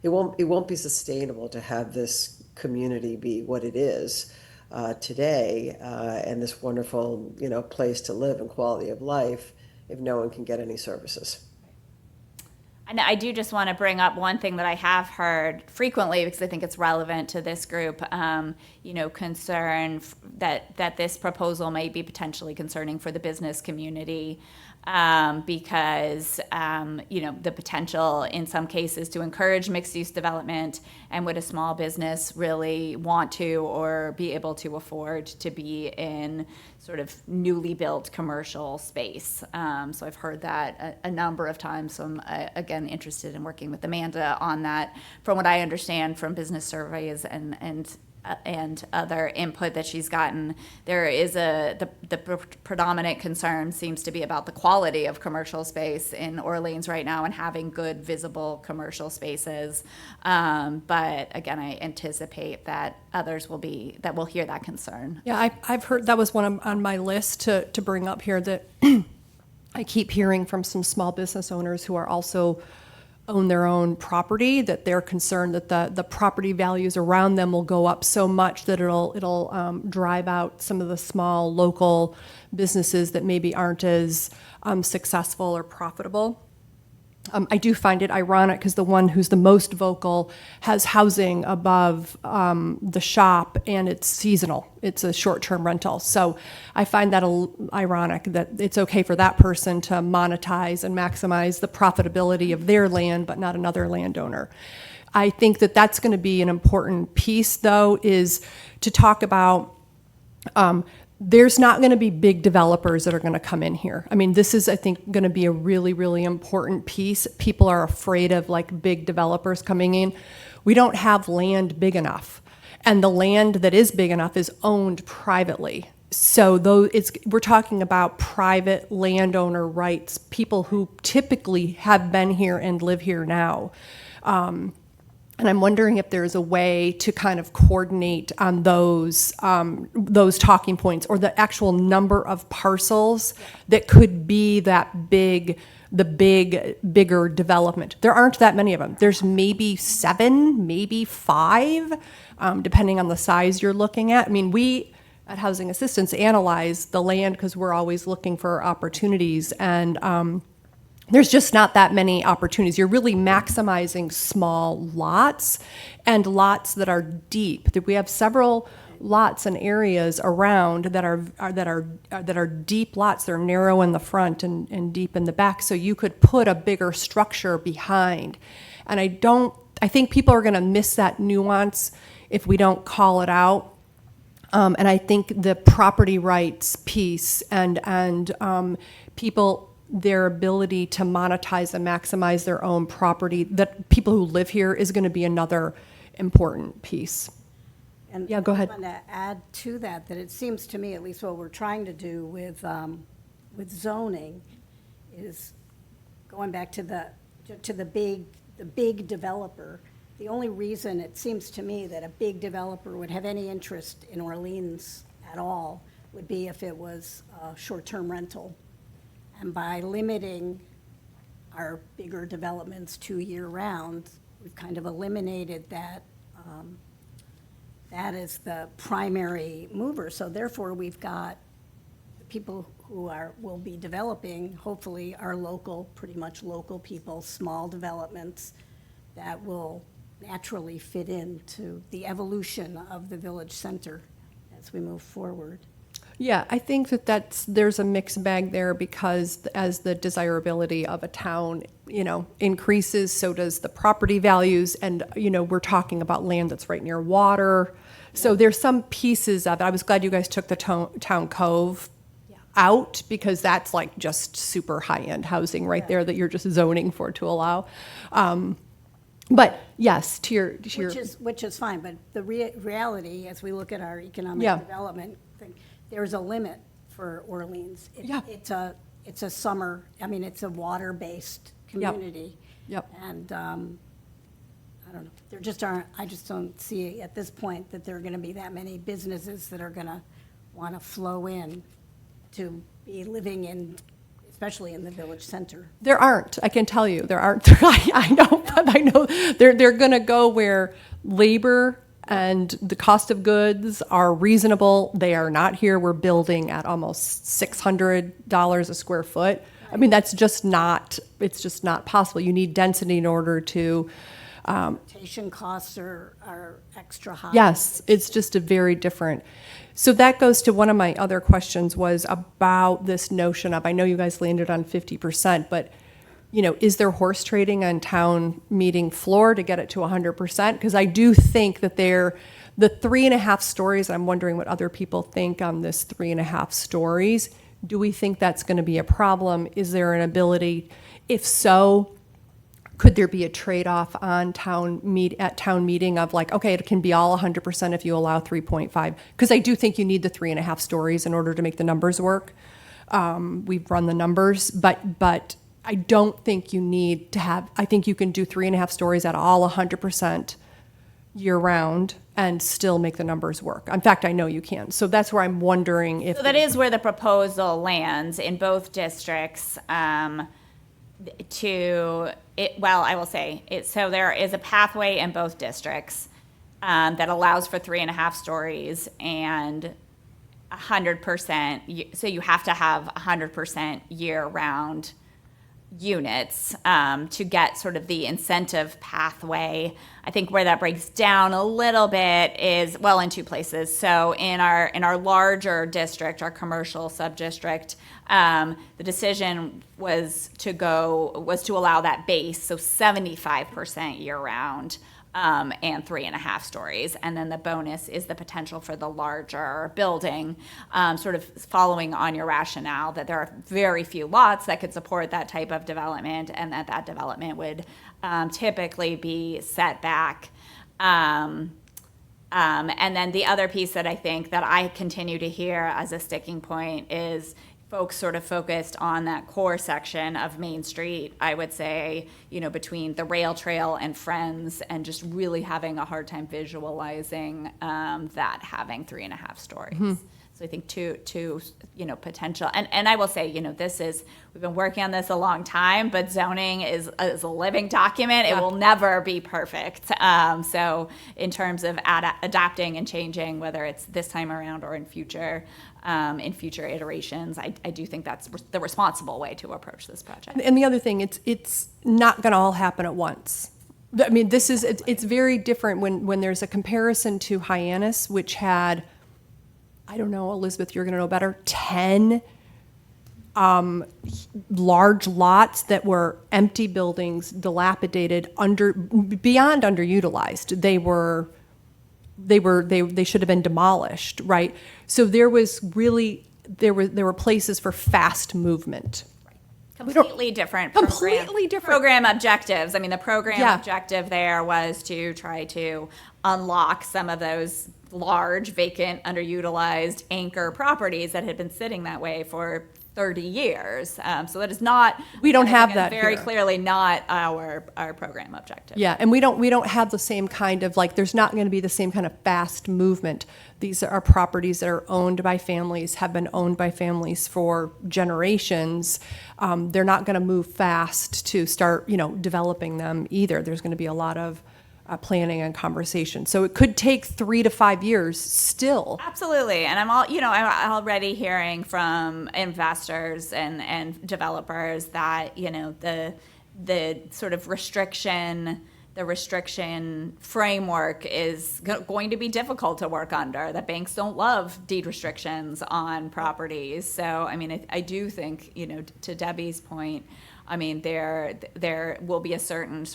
D: it won't be sustainable to have this community be what it is today, and this wonderful, place to live and quality of life if no one can get any services.
G: And I do just want to bring up one thing that I have heard frequently, because I think it's relevant to this group, concern that this proposal may be potentially concerning for the business community, because, the potential in some cases to encourage mixed-use development, and would a small business really want to or be able to afford to be in sort of newly built commercial space. So I've heard that a number of times. So I'm, again, interested in working with Amanda on that. From what I understand from business surveys and other input that she's gotten, there is the predominant concern seems to be about the quality of commercial space in Orleans right now and having good visible commercial spaces. But again, I anticipate that others will hear that concern.
A: Yeah, I've heard, that was one on my list to bring up here, that I keep hearing from some small business owners who are also own their own property, that they're concerned that the property values around them will go up so much that it'll drive out some of the small local businesses that maybe aren't as successful or profitable. I do find it ironic because the one who's the most vocal has housing above the shop, and it's seasonal. It's a short-term rental. So I find that ironic that it's okay for that person to monetize and maximize the profitability of their land, but not another landowner. I think that that's going to be an important piece, though, is to talk about there's not going to be big developers that are going to come in here. I mean, this is, I think, going to be a really, really important piece. People are afraid of like big developers coming in. We don't have land big enough. And the land that is big enough is owned privately. So we're talking about private landowner rights, people who typically have been here and live here now. And I'm wondering if there's a way to kind of coordinate on those talking points, or the actual number of parcels that could be bigger development. There aren't that many of them. There's maybe 7, maybe 5, depending on the size you're looking at. I mean, we at Housing Assistance analyze the land because we're always looking for opportunities, and there's just not that many opportunities. You're really maximizing small lots and lots that are deep. We have several lots and areas around that are deep lots. They're narrow in the front and deep in the back, so you could put a bigger structure behind. And I think people are going to miss that nuance if we don't call it out. And I think the property rights piece and people, their ability to monetize and maximize their own property, that people who live here, is going to be another important piece.
F: And
A: Yeah, go ahead.
F: I want to add to that, that it seems to me, at least what we're trying to do with zoning, is going back to the big developer. The only reason it seems to me that a big developer would have any interest in Orleans at all would be if it was a short-term rental. And by limiting our bigger developments to year-round, we've kind of eliminated that. That is the primary mover. So therefore, we've got the people who will be developing, hopefully, are local, pretty much local people, small developments that will naturally fit into the evolution of the village center as we move forward.
A: Yeah, I think there's a mixed bag there, because as the desirability of a town, increases, so does the property values. And, we're talking about land that's right near water. So there's some pieces of it. I was glad you guys took the Town Cove out, because that's like just super high-end housing right there that you're just zoning for to allow. But yes, to your
F: Which is fine, but the reality, as we look at our economic
A: Yeah.
F: development thing, there's a limit for Orleans.
A: Yeah.
F: It's a summer, it's a water-based community.
A: Yep.
F: And, I don't know, I just don't see at this point that there are gonna be that many businesses that are gonna wanna flow in to be living in, especially in the village center.
A: There aren't. I can tell you there aren't. I know, but I know they're going to go where labor and the cost of goods are reasonable. They are not here. We're building at almost $600 a square foot. I mean, that's just not. It's just not possible. You need density in order to.
F: Transportation costs are extra high.
A: Yes, it's just a very different. So that goes to one of my other questions, was about this notion of, I know you guys landed on 50%, but, is there horse trading on town meeting floor to get it to 100%? Because I do think that the 3.5 stories, I'm wondering what other people think on this 3.5 stories. Do we think that's going to be a problem? Is there an ability? If so, could there be a trade-off on town meeting of like, okay, it can be all 100% if you allow 3.5? Because I do think you need the 3.5 stories in order to make the numbers work. We've run the numbers, but I don't think you need to have. I think you can do 3.5 stories at all 100% year-round and still make the numbers work. In fact, I know you can. So that's where I'm wondering if.
G: So that is where the proposal lands in both districts. I will say it. So there is a pathway in both districts that allows for 3.5 stories and 100%. So you have to have 100% year-round units to get sort of the incentive pathway. I think where that breaks down a little bit is, well, in two places. So in our larger district, our commercial sub-district, the decision was to allow that base, so 75% year-round, and 3.5 stories. And then the bonus is the potential for the larger building, sort of following on your rationale that there are very few lots that could support that type of development, and that development would typically be set back. And then the other piece that I think that I continue to hear as a sticking point is folks sort of focused on that core section of Main Street, I would say, between the rail trail and Friends, and just really having a hard time visualizing that having 3.5 stories. So I think two, potential, and I will say, we've been working on this a long time, but zoning is a living document. It will never be perfect. So in terms of adapting and changing, whether it's this time around or in future iterations, I do think that's the responsible way to approach this project.
A: And the other thing, it's not going to all happen at once. I mean, it's very different when there's a comparison to Hyannis, which had, I don't know, Elizabeth, you're going to know better, 10 large lots that were empty buildings, dilapidated, beyond underutilized. They should have been demolished, right? So there were places for fast movement.
G: Completely different.
A: Completely different.
G: Program objectives. I mean, the program
A: Yeah.
G: objective there was to try to unlock some of those large, vacant, underutilized anchor properties that had been sitting that way for 30 years. So that is not.
A: We don't have
G: again,
A: that
G: very
A: here.
G: clearly not our program objective.
A: Yeah, and we don't have the same kind of, like, there's not going to be the same kind of fast movement. These are properties that are owned by families, have been owned by families for generations. They're not going to move fast to start, developing them either. There's going to be a lot of planning and conversation. So it could take 3 to 5 years still.
G: Absolutely, and I'm already hearing from investors and developers that the sort of restriction framework is going to be difficult to work under. That banks don't love deed restrictions on properties. So I mean, I do think to Debbie's point, I mean there will be a certain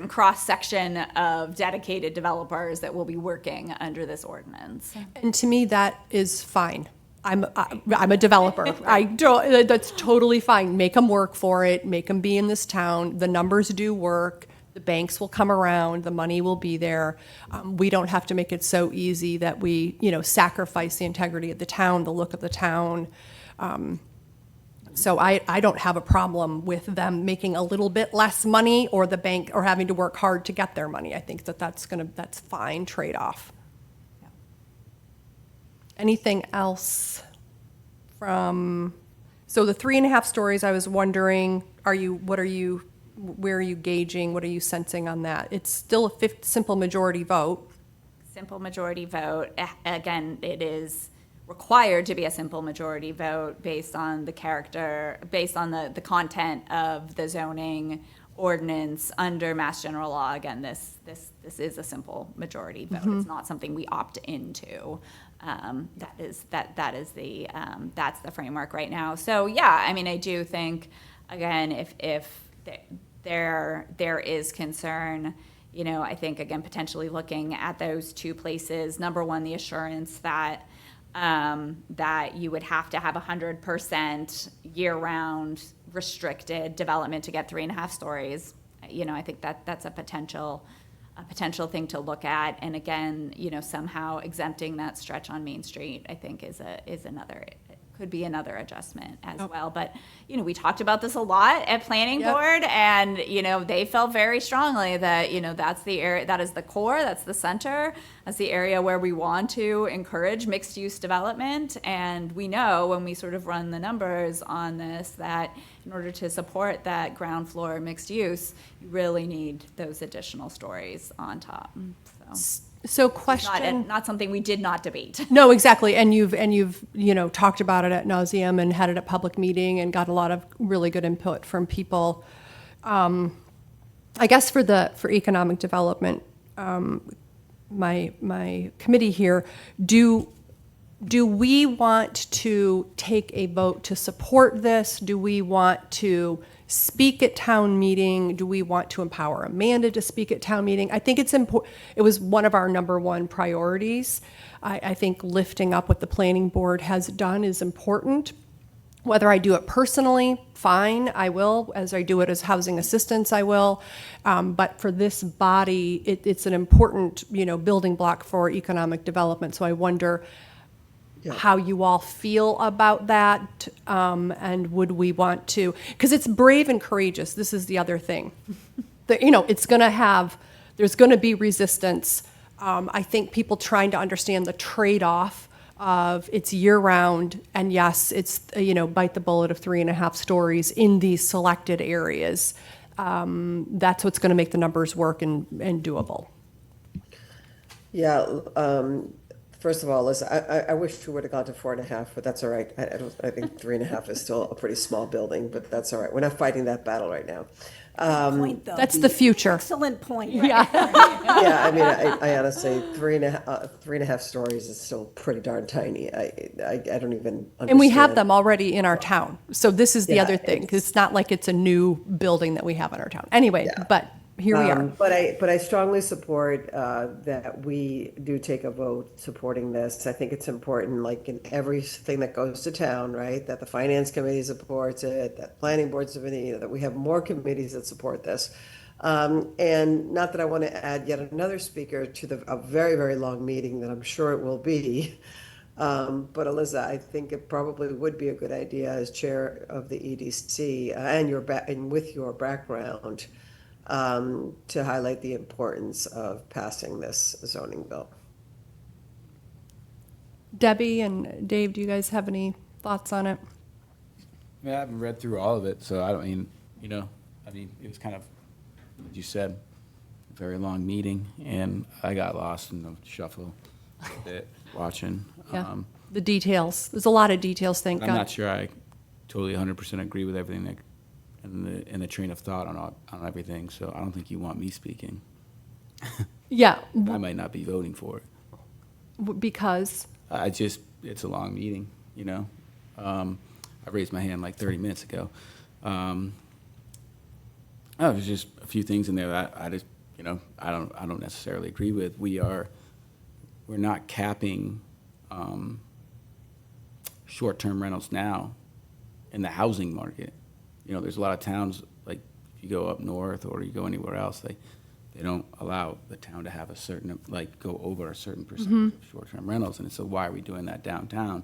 G: cross-section of dedicated developers that will be working under this ordinance.
A: And to me, that is fine. I'm a developer. That's totally fine. Make them work for it. Make them be in this town. The numbers do work. The banks will come around. The money will be there. We don't have to make it so easy that we, sacrifice the integrity of the town, the look of the town. So I don't have a problem with them making a little bit less money or the bank or having to work hard to get their money. I think that's fine trade-off. Anything else so the 3.5 stories, I was wondering, where are you gauging? What are you sensing on that? It's still a simple majority vote.
G: Simple majority vote. Again, it is required to be a simple majority vote based on the content of the zoning ordinance under Mass General Law. Again, this is a simple majority vote. It's not something we opt into. That's the framework right now. So yeah, I mean, I do think, again, if there is concern, I think, again, potentially looking at those two places. Number one, the assurance that you would have to have 100% year-round restricted development to get 3.5 stories. I think that's a potential thing to look at. And again, somehow exempting that stretch on Main Street, I think could be another adjustment as well. But, we talked about this a lot at Planning Board, and, they felt very strongly that, that's the area, that is the core, that's the center, that's the area where we want to encourage mixed use development. And we know when we sort of run the numbers on this that in order to support that ground floor mixed use, you really need those additional stories on top.
A: So question.
G: Not something we did not debate.
A: No, exactly. And you've talked about it at nauseam and had it at public meeting and got a lot of really good input from people. I guess for economic development, my committee here, do we want to take a vote to support this? Do we want to speak at town meeting? Do we want to empower Amanda to speak at town meeting? I think it's important. It was one of our number one priorities. I think lifting up what the planning board has done is important. Whether I do it personally, fine, I will. As I do it as housing assistants, I will. But for this body, it's an important, building block for economic development. So I wonder how you all feel about that, and would we want to, because it's brave and courageous. This is the other thing. It's going to there's going to be resistance. I think people trying to understand the trade-off of it's year-round, and yes, it's, bite the bullet of 3.5 stories in these selected areas. That's what's going to make the numbers work and doable.
D: Yeah, first of all, listen, I wish we would have gone to 4.5, but that's all right. I think 3.5 is still a pretty small building, but that's all right. We're not fighting that battle right now.
F: Point, though.
A: That's the future.
F: Excellent point.
A: Yeah.
D: Yeah, I mean, I honestly, 3.5 stories is still pretty darn tiny. I don't even understand.
A: And we have them already in our town. So this is the
D: Yeah,
A: other thing, 'cause it's not like it's a new building that we have in our town. Anyway,
D: Yeah.
A: but here we are.
D: But I strongly support that we do take a vote supporting this. I think it's important, like in everything that goes to town, right? That the finance committee supports it, that planning board committee, that we have more committees that support this. And not that I want to add yet another speaker to a very, very long meeting that I'm sure it will be. But Eliza, I think it probably would be a good idea as chair of the EDC and with your background, to highlight the importance of passing this zoning bill.
A: Debbie and Dave, do you guys have any thoughts on it?
E: I haven't read through all of it, so I don't mean, it was kind of, as you said, a very long meeting, and I got lost in the shuffle a bit watching.
A: Yeah. The details. There's a lot of details, thank
E: I'm
A: God.
E: not sure I totally 100% agree with everything that, in the train of thought on everything, so I don't think you want me speaking.
A: Yeah,
E: I might not be voting for it.
A: because,
E: It's a long meeting, I raised my hand like 30 minutes ago. There's just a few things in there that I just, I don't necessarily agree with. We're not capping short-term rentals now in the housing market. There's a lot of towns, like if you go up north or you go anywhere else, they don't allow the town to have a certain, like, go over a certain percentage of short-term rentals. And so why are we doing that downtown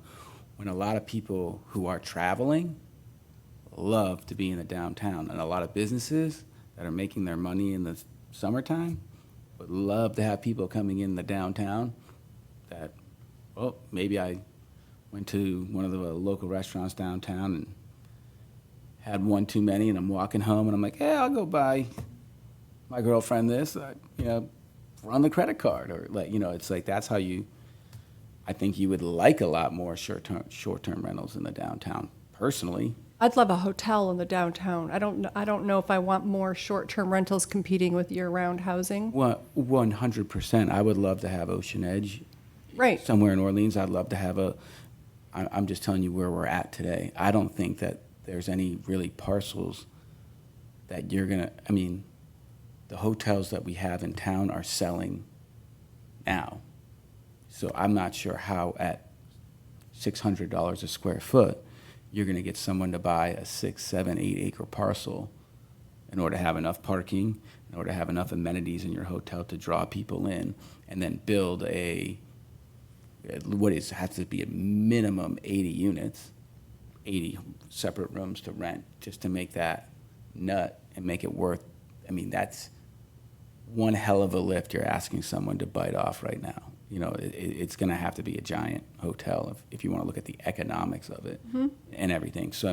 E: when a lot of people who are traveling love to be in the downtown, and a lot of businesses that are making their money in the summertime would love to have people coming in the downtown that, well, maybe I went to one of the local restaurants downtown and had one too many, and I'm walking home and I'm like, hey, I'll go buy my girlfriend this, run the credit card, or it's like, that's how I think you would like a lot more short-term rentals in the downtown, personally.
A: I'd love a hotel in the downtown. I don't know if I want more short-term rentals competing with year-round housing.
E: 100%. I would love to have Ocean Edge.
A: Right.
E: Somewhere in Orleans, I'd love to have I'm just telling you where we're at today. I don't think that there's any really parcels that the hotels that we have in town are selling now. So I'm not sure how at $600 a square foot, you're going to get someone to buy a 6, 7, 8 acre parcel in order to have enough parking, in order to have enough amenities in your hotel to draw people in, and then build has to be a minimum 80 units, 80 separate rooms to rent, just to make that nut and make it worth. That's one hell of a lift you're asking someone to bite off right now. It's going to have to be a giant hotel if you want to look at the economics of it and everything. So,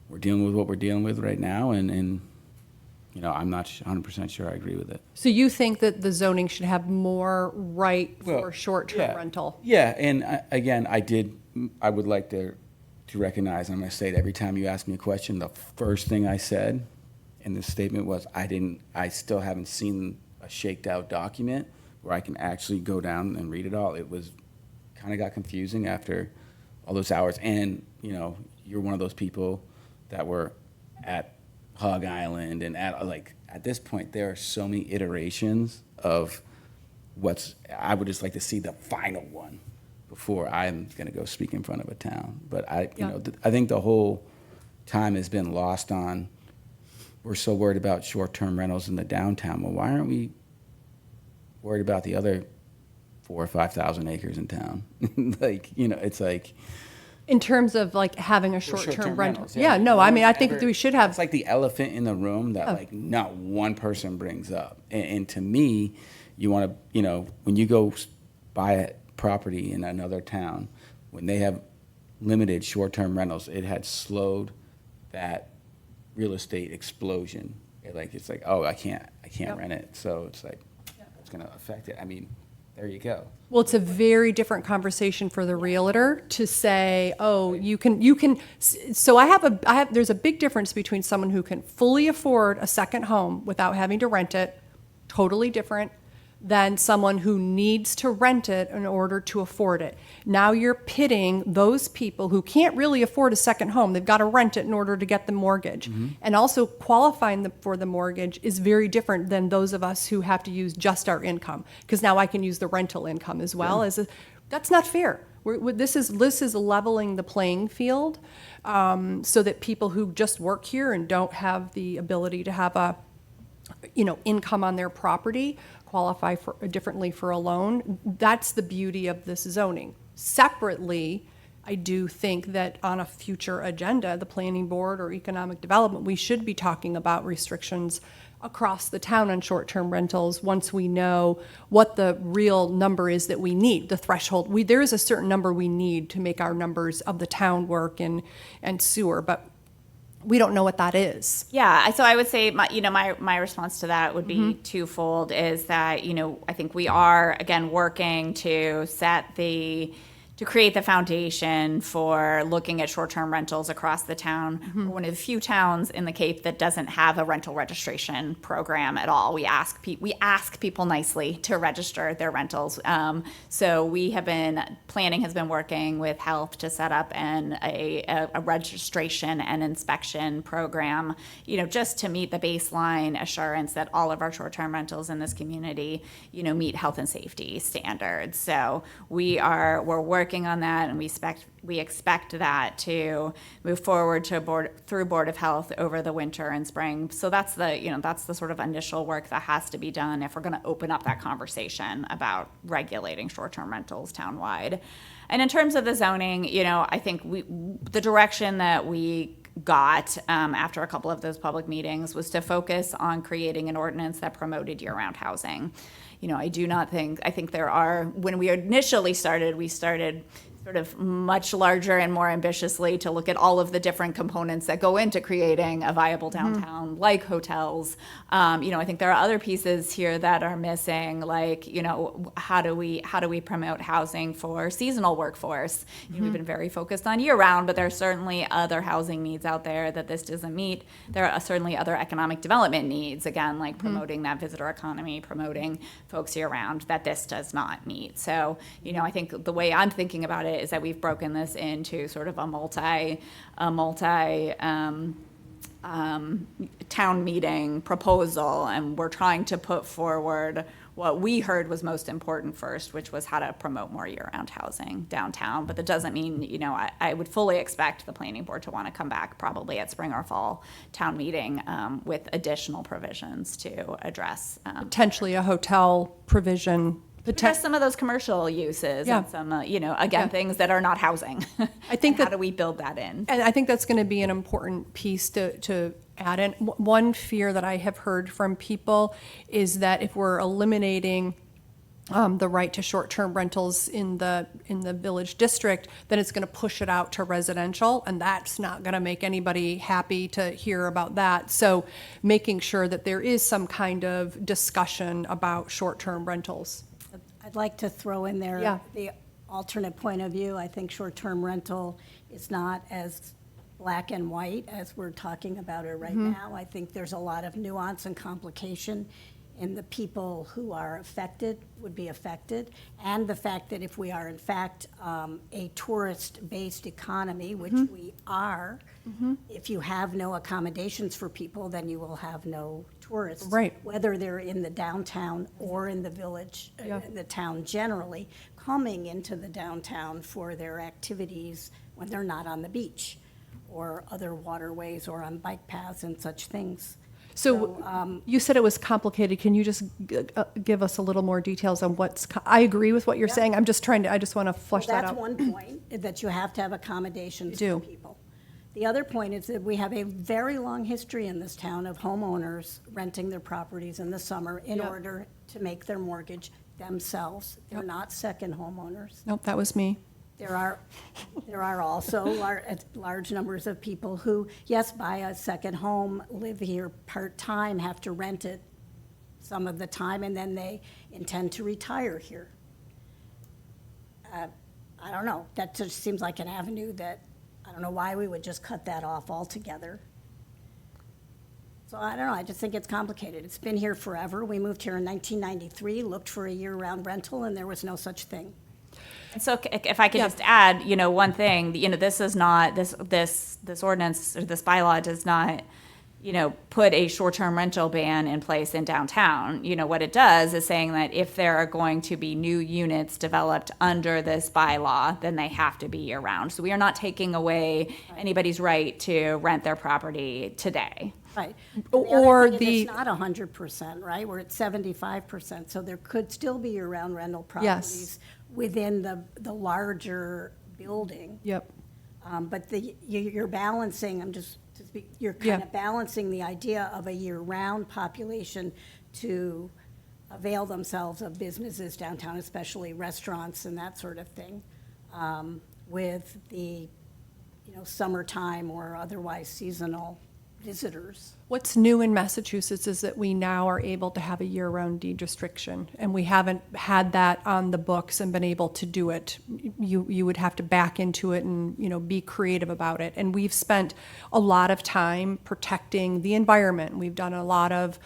E: we're dealing with what we're dealing with right now, and I'm not 100% sure I agree with it.
A: So you think that the zoning should have more right for short-term rental?
E: Yeah, and again, I would like to recognize, and I'm going to say it every time you ask me a question, the first thing I said in this statement was, I still haven't seen a shaked out document where I can actually go down and read it all. It was kind of got confusing after all those hours. And, you're one of those people that were at Hog Island and at this point, there are so many iterations of I would just like to see the final one before I'm going to go speak in front of a town. But I think the whole time has been lost on, we're so worried about short-term rentals in the downtown. Well, why aren't we worried about the other 4,000 or 5,000 acres in town? It's like,
A: In terms of having a short-term rental?
E: rentals,
A: Yeah, no, I think that we should have.
E: It's like the elephant in the room that not one person brings up. And to me, you want to, you know, when you go buy a property in another town, when they have limited short-term rentals, it had slowed that real estate explosion. It's like, oh, I can't
A: Yep.
E: rent it. So it's like, it's going to affect it. I mean, there you go.
A: Well, it's a very different conversation for the realtor to say, oh, there's a big difference between someone who can fully afford a second home without having to rent it, totally different, than someone who needs to rent it in order to afford it. Now you're pitting those people who can't really afford a second home. They've got to rent it in order to get the mortgage. And also qualifying them for the mortgage is very different than those of us who have to use just our income. Because now I can use the rental income as well. That's not fair. This is leveling the playing field, so that people who just work here and don't have the ability to have a income on their property qualify differently for a loan. That's the beauty of this zoning. Separately, I do think that on a future agenda, the planning board or economic development, we should be talking about restrictions across the town on short-term rentals once we know what the real number is that we need, the threshold. There is a certain number we need to make our numbers of the town work and sewer, but we don't know what that is.
G: Yeah, so I would say my response to that would be twofold. Is that I think we are again working to create the foundation for looking at short-term rentals across the town. We're one of the few towns in the Cape that doesn't have a rental registration program at all. We ask people nicely to register their rentals. So planning has been working with health to set up a registration and inspection program, just to meet the baseline assurance that all of our short-term rentals in this community, meet health and safety standards. So we're working on that, and we expect that to move forward through Board of Health over the winter and spring. So that's the sort of initial work that has to be done if we're going to open up that conversation about regulating short-term rentals townwide. And in terms of the zoning, I think the direction that we got after a couple of those public meetings was to focus on creating an ordinance that promoted year-round housing. I think there are, when we initially started, we started sort of much larger and more ambitiously to look at all of the different components that go into creating a viable downtown, like hotels. I think there are other pieces here that are missing, like, how do we promote housing for seasonal workforce? We've been very focused on year-round, but there are certainly other housing needs out there that this doesn't meet. There are certainly other economic development needs, again, like promoting that visitor economy, promoting folks year-round, that this does not meet. So, I think the way I'm thinking about it is that we've broken this into sort of a multi town meeting proposal, and we're trying to put forward what we heard was most important first, which was how to promote more year-round housing downtown. But that doesn't mean, I would fully expect the planning board to want to come back probably at spring or fall town meeting with additional provisions to address
A: Potentially a hotel provision.
G: address some of those commercial uses
A: Yeah.
G: and some, things that are not housing.
A: I think
G: how
A: that-
G: do we build that in?
A: And I think that's going to be an important piece to add in. One fear that I have heard from people is that if we're eliminating the right to short-term rentals in the village district, then it's going to push it out to residential, and that's not going to make anybody happy to hear about that. So making sure that there is some kind of discussion about short-term rentals.
F: I'd like to throw in there
A: Yeah.
F: the alternate point of view. I think short-term rental is not as black and white as we're talking about it right now. I think there's a lot of nuance and complication in the people who are affected, would be affected, and the fact that if we are in fact a tourist-based economy, which we are, if you have no accommodations for people, then you will have no tourists.
A: Right.
F: Whether they're in the downtown or in the village, in the town generally, coming into the downtown for their activities when they're not on the beach or other waterways or on bike paths and such things.
A: So you said it was complicated. Can you just give us a little more details on I agree with what you're saying. I just want to flesh that
F: That's
A: out.
F: one point, that you have to have accommodations
A: You
F: for
A: do.
F: people. The other point is that we have a very long history in this town of homeowners renting their properties in the summer in
A: Yep.
F: order to make their mortgage themselves. They're
A: Yep.
F: not second homeowners.
A: Nope, that was me.
F: There are also large numbers of people who, yes, buy a second home, live here part-time, have to rent it some of the time, and then they intend to retire here. I don't know, that just seems like an avenue that, I don't know why we would just cut that off altogether. So I don't know, I just think it's complicated. It's been here forever. We moved here in 1993, looked for a year-round rental, and there was no such thing.
G: And so if I could just add, one thing, this is not, this ordinance or this bylaw does not, put a short-term rental ban in place in downtown. What it does is saying that if there are going to be new units developed under this bylaw, then they have to be year-round. So we are not taking away anybody's right to rent their property today.
F: Right.
A: Or
F: It's
A: the,
F: not 100%, right? We're at 75%, so there could still be year-round rental
A: Yes.
F: properties within the larger building.
A: yep,
F: But you're balancing, you're kind
A: Yeah.
F: of balancing the idea of a year-round population to avail themselves of businesses downtown, especially restaurants and that sort of thing, with the, summertime or otherwise seasonal visitors.
A: what's new in Massachusetts is that we now are able to have a year-round deed restriction, and we haven't had that on the books and been able to do it. You would have to back into it and, be creative about it. And we've spent a lot of time protecting the environment. We've done a lot of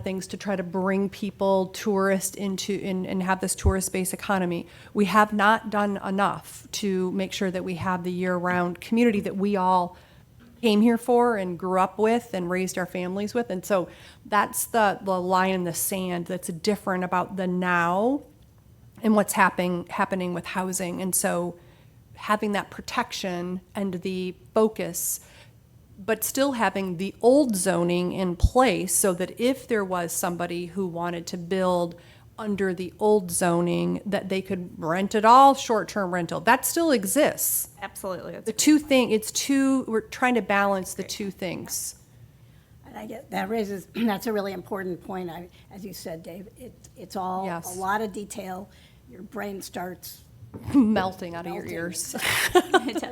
A: things to try to bring people, tourists into, and have this tourist-based economy. We have not done enough to make sure that we have the year-round community that we all came here for and grew up with and raised our families with. And so that's the line in the sand that's different about the now and what's happening with housing. And so having that protection and the focus, but still having the old zoning in place so that if there was somebody who wanted to build under the old zoning, that they could rent it all short-term rental. That still exists.
G: Absolutely.
A: The we're trying to balance the two things.
F: And I get, that's a really important point. As you said, Dave, it's all
A: Yes.
F: a lot of detail. Your brain starts
A: Melting out of your
F: Melting.
A: ears.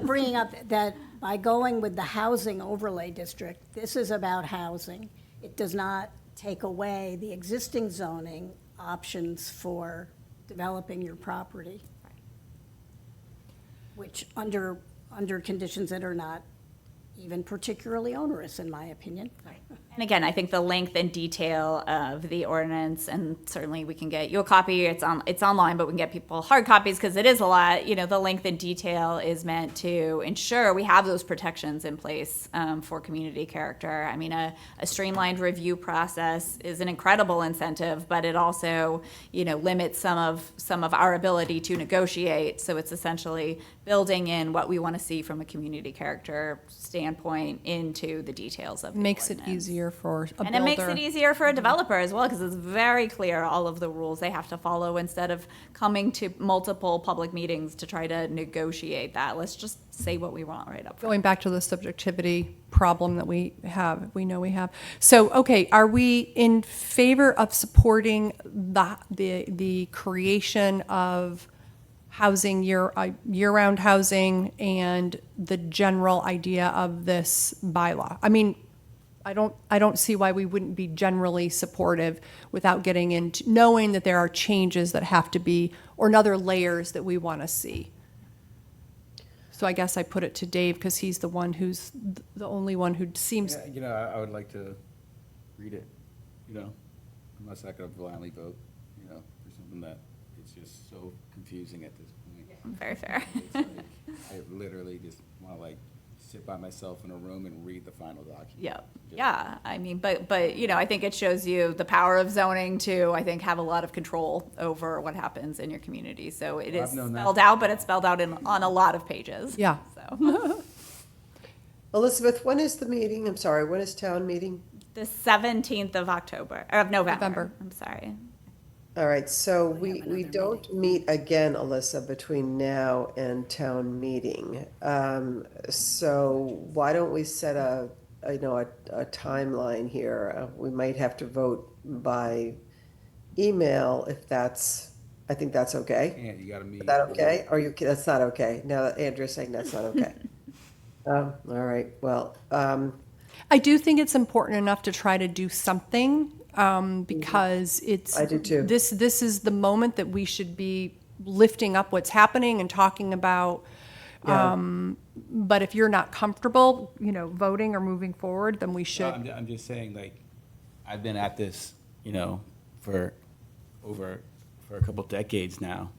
F: bringing up that by going with the housing overlay district, this is about housing. It does not take away the existing zoning options for developing your property, which under conditions that are not even particularly onerous, in my opinion.
G: And again, I think the length and detail of the ordinance, and certainly we can get you a copy, it's online, but we can get people hard copies because it is a lot. The length and detail is meant to ensure we have those protections in place for community character. I mean, a streamlined review process is an incredible incentive, but it also, limits some of our ability to negotiate. So it's essentially building in what we want to see from a community character standpoint into the details of the
A: Makes it
G: ordinance.
A: easier for a builder.
G: And it makes it easier for a developer as well, because it's very clear all of the rules they have to follow instead of coming to multiple public meetings to try to negotiate that. Let's just say what we want right up front.
A: Going back to the subjectivity problem that we know we have. So, okay, are we in favor of supporting the creation of housing, year-round housing, and the general idea of this bylaw? I mean, I don't see why we wouldn't be generally supportive without getting into, knowing that there are changes that have to be, or other layers that we want to see. So I guess I put it to Dave, because he's the only one who seems,
E: I would like to read it, I'm not going to blindly vote, for something that it's just so confusing at this point.
G: Very fair.
E: It's like, I literally just want to sit by myself in a room and read the final document.
G: Yeah. I mean, but I think it shows you the power of zoning to, I think, have a lot of control over what happens in your community. So it is
E: I've known that.
G: spelled out, but it's spelled out on a lot of pages.
A: Yeah.
G: So
D: Elizabeth, when is the meeting? I'm sorry, when is town meeting?
G: the 17th of November.
A: November.
G: I'm sorry.
D: All right, so we
F: another
D: don't meet again, Alyssa, between now and town meeting. So why don't we set a timeline here? We might have to vote by email if I think that's okay.
E: Yeah, you gotta meet.
D: Is that okay? Or that's not okay? Now that Andrew's saying that's not okay. All right, well,
A: I do think it's important enough to try to do something, because it's.
D: I do too.
A: This is the moment that we should be lifting up what's happening and talking about.
D: Yeah.
A: But if you're not comfortable, voting or moving forward, then we
E: No,
A: should.
E: I'm just saying, like, I've been at this, for a couple decades now,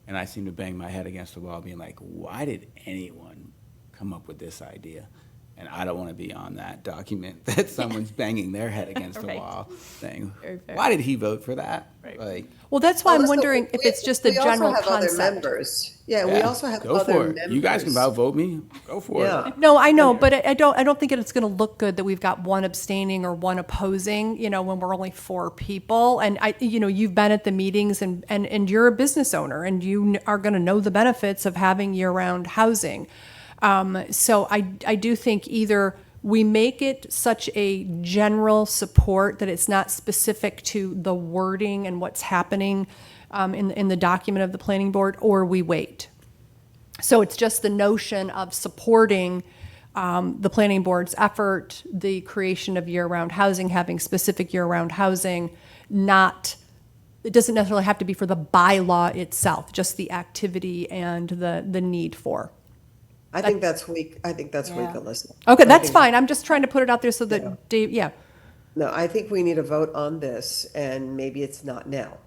E: and I seem to bang my head against the wall being like, why did anyone come up with this idea? And I don't want to be on that document that someone's banging their head against the
G: Right.
E: wall saying,
G: Very fair.
E: why did he vote for that?
G: Right.
E: Like,
A: Well, that's why I'm
D: Alyssa,
A: wondering if it's just the general
D: We also have other
A: concept.
D: members. Yeah, we
E: yeah,
D: also have
E: go
D: other
E: for it.
D: members.
E: You guys can outvote me. Go for
D: Yeah.
E: it.
A: No, I know, but I don't think it's going to look good that we've got one abstaining or one opposing, when we're only 4 people. And you've been at the meetings and you're a business owner and you are going to know the benefits of having year-round housing. So I do think either we make it such a general support that it's not specific to the wording and what's happening in the document of the planning board, or we wait. So it's just the notion of supporting the planning board's effort, the creation of year-round housing, having specific year-round housing, it doesn't necessarily have to be for the bylaw itself, just the activity and the need for.
D: I think that's weak. I think that's weak,
F: Yeah.
D: Alyssa.
A: Okay,
D: I
A: that's
D: think-
A: fine. I'm just trying to put it out there so
D: Yeah.
A: that Dave, yeah.
D: No, I think we need a vote on this, and maybe it's not now.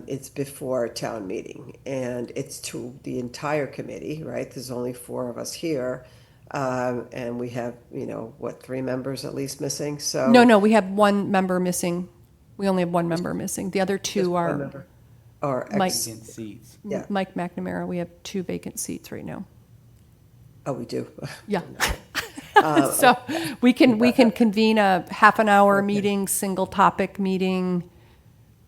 D: It's before town meeting, and it's to the entire committee, right? There's only 4 of us here, and we have, 3 members at least missing, so.
A: No, we have one member missing. We only have one member missing. The other
D: Just
A: 2
D: one
A: are
D: member. Or
A: Mike.
E: Vacant seats.
D: Yeah.
A: Mike McNamara. We have 2 vacant seats right now.
D: Oh, we do.
A: Yeah. So we can convene a half an hour
D: Okay.
A: meeting, single topic meeting.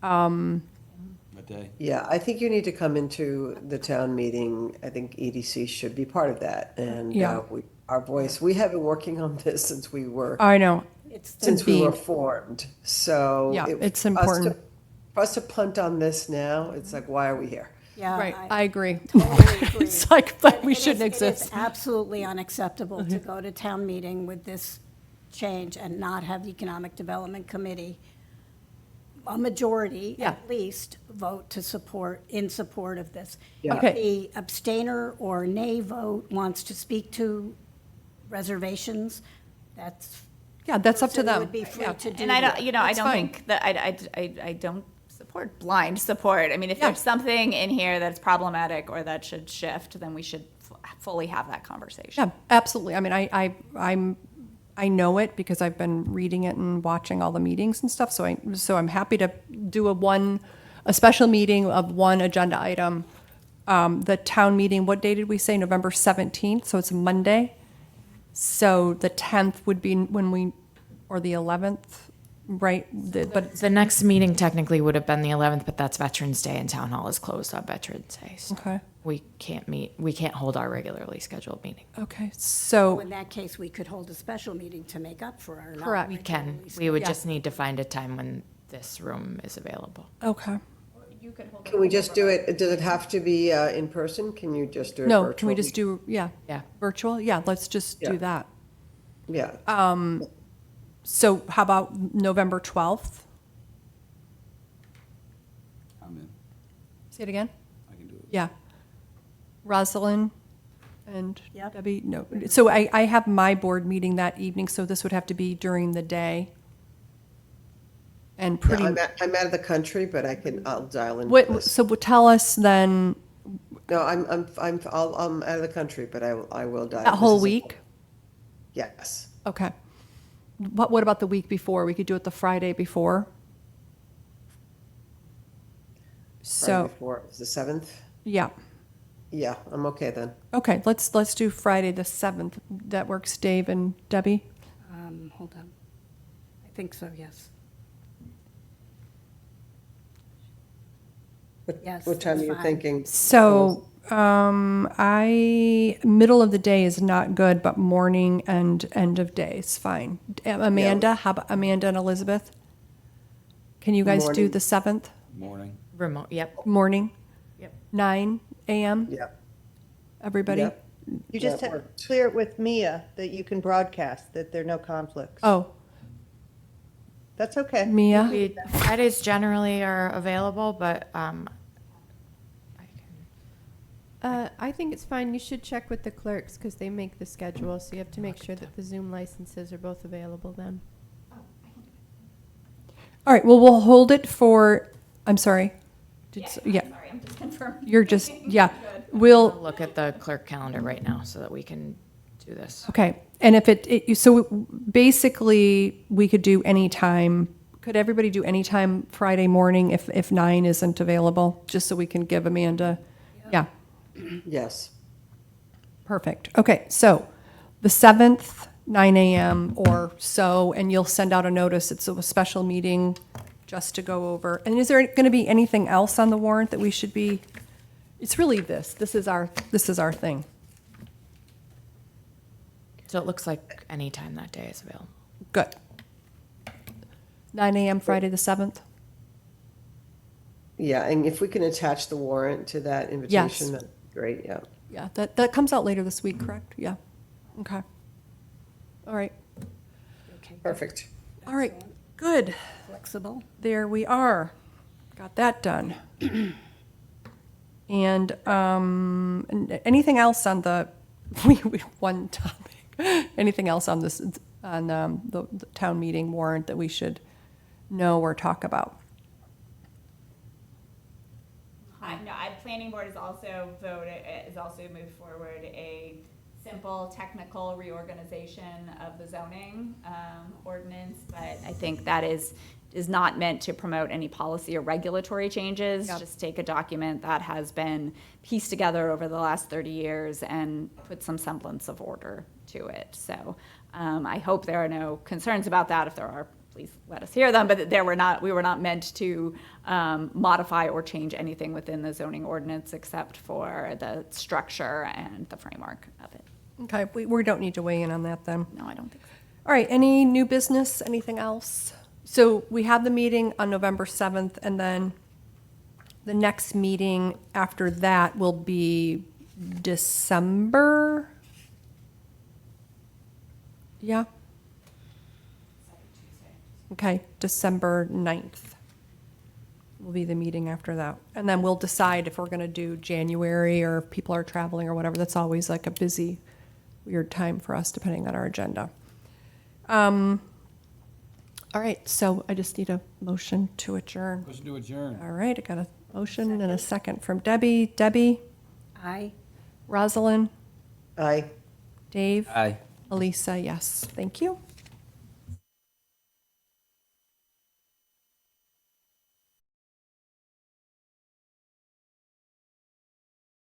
E: What day?
D: Yeah, I think you need to come into the town meeting. I think EDC should be part of that, and
A: Yeah.
D: our voice. We have been working on this since we were
A: I know.
F: It's the
D: since we
A: be-
D: were formed. So
A: Yeah,
D: it-
A: it's
D: for us to-
A: important.
D: For us to punt on this now, it's like, why are we here?
F: Yeah,
A: Right, I agree.
F: totally agree.
A: It's like, but we
F: It is-
A: shouldn't
F: It
A: exist.
F: is absolutely unacceptable to go to town meeting with this change and not have the Economic Development Committee, a majority
A: Yeah.
F: at least, vote in support of this.
D: Yeah.
A: Okay.
F: If the abstainer or nay vote wants to speak to reservations, that's.
A: Yeah, that's up to
F: person
A: them.
F: would be free
A: Yeah.
F: to do
G: And I don't,
F: that.
G: I
A: That's
G: don't
A: fine.
G: think that, I don't support blind support. I mean, if
A: Yeah.
G: there's something in here that's problematic or that should shift, then we should fully have that conversation.
A: Yeah, absolutely. I mean, I know it because I've been reading it and watching all the meetings and stuff. So I'm happy to do a special meeting of one agenda item. The town meeting, what day did we say? November 17th, so it's a Monday. So the 10th would be or the 11th, right? But,
B: The next meeting technically would have been the 11th, but that's Veterans Day and Town Hall is closed on Veterans Day. So
A: okay,
B: we can't hold our regularly scheduled meeting.
A: okay,
F: So
A: so,
F: in that case, we could hold a special meeting to make up for our not
A: Correct.
B: We can,
F: regularly
B: we would
A: Yeah.
B: just need to find a time when this room is available.
A: okay.
D: Can we just do it, does it have to be in person? Can you just do it virtual?
A: No, can we just do, yeah,
B: Yeah.
A: virtual? Yeah, let's just
D: Yeah.
A: do that.
D: Yeah,
A: So how about November 12th?
E: I'm in.
A: Say it again?
E: I can do it.
A: Yeah. Rosalind and
F: Yep.
A: Debbie, no. So I have my board meeting that evening, so this would have to be during the day. And
D: Yeah,
A: pretty,
D: I'm out of the country, but I'll dial in. for this.
A: so tell us then,
D: No, I'm out of the country, but I will dial.
A: that whole
D: This is a-
A: week?
D: Yes.
A: Okay. What about the week before? We could do it the Friday before?
D: Friday
A: So,
D: before, it's the 7th?
A: yeah.
D: Yeah, I'm okay then.
A: Okay, let's do Friday the 7th. That works, Dave and Debbie?
F: Hold on. I think so, yes. Yes,
D: What time are
F: that's
D: you
F: fine.
D: thinking?
A: So, middle of the day is not good, but morning and end of day is fine. Amanda, how about Amanda and Elizabeth? Can you guys do
D: Morning.
A: the 7th,
E: Morning.
B: Remote, yep,
A: morning,
B: yep.
A: 9 a.m.,
D: Yeah.
A: everybody?
D: Yep.
H: You just
D: That
H: have to
D: worked.
H: clear it with Mia that you can broadcast, that there are no conflicts.
A: Oh,
H: That's okay.
A: Mia?
B: Fridays generally are available, but, I can.
I: I think it's fine. You should check with the clerks because they make the schedule, so you have to make sure that the Zoom licenses are both available then.
A: All right, well, we'll hold it for, I'm sorry. Yeah,
G: Sorry, I'm just confirming.
A: you're just, yeah. We'll,
B: Look at the clerk calendar right now so that we can do this.
A: okay, and if so basically, we could do any time, could everybody do any time Friday morning if 9 isn't available? Just so we can give Amanda, yeah,
D: Yes.
A: perfect. Okay, so the 7th, 9 a.m. or so, and you'll send out a notice, it's a special meeting just to go over. And is there going to be anything else on the warrant that we should be, it's really this is our thing.
B: So it looks like any time that day is available.
A: Good. 9 a.m. Friday the 7th?
D: Yeah, and if we can attach the warrant to that invitation,
A: Yes.
D: that's great, yeah.
A: Yeah, that comes out later this week, correct? Yeah. Okay. All right.
D: Perfect.
A: All right, good.
F: Flexible.
A: There we are. Got that done. And anything else on the, one topic, anything else on this, on the town meeting warrant that we should know or talk about?
G: No, planning board is also moved forward a simple technical reorganization of the zoning ordinance, but I think that is not meant to promote any policy or regulatory changes.
A: Yep.
G: Just take a document that has been pieced together over the last 30 years and put some semblance of order to it. So I hope there are no concerns about that. If there are, please let us hear them, but we were not meant to modify or change anything within the zoning ordinance except for the structure and the framework of it.
A: Okay, we don't need to weigh in on that then.
G: No, I don't think so.
A: All right, any new business, anything else? So we have the meeting on November 7th, and then the next meeting after that will be December? Yeah? Okay, December 9th will be the meeting after that. And then we'll decide if we're going to do January or if people are traveling or whatever. That's always like a busy, weird time for us depending on our agenda. All right, so I just need a motion to adjourn.
E: Motion to adjourn.
A: All right, I got a motion and a second from Debbie. Debbie,
F: Aye.
A: Rosalind,
D: Aye.
A: Dave,
E: Aye.
A: Elisa, yes. Thank you.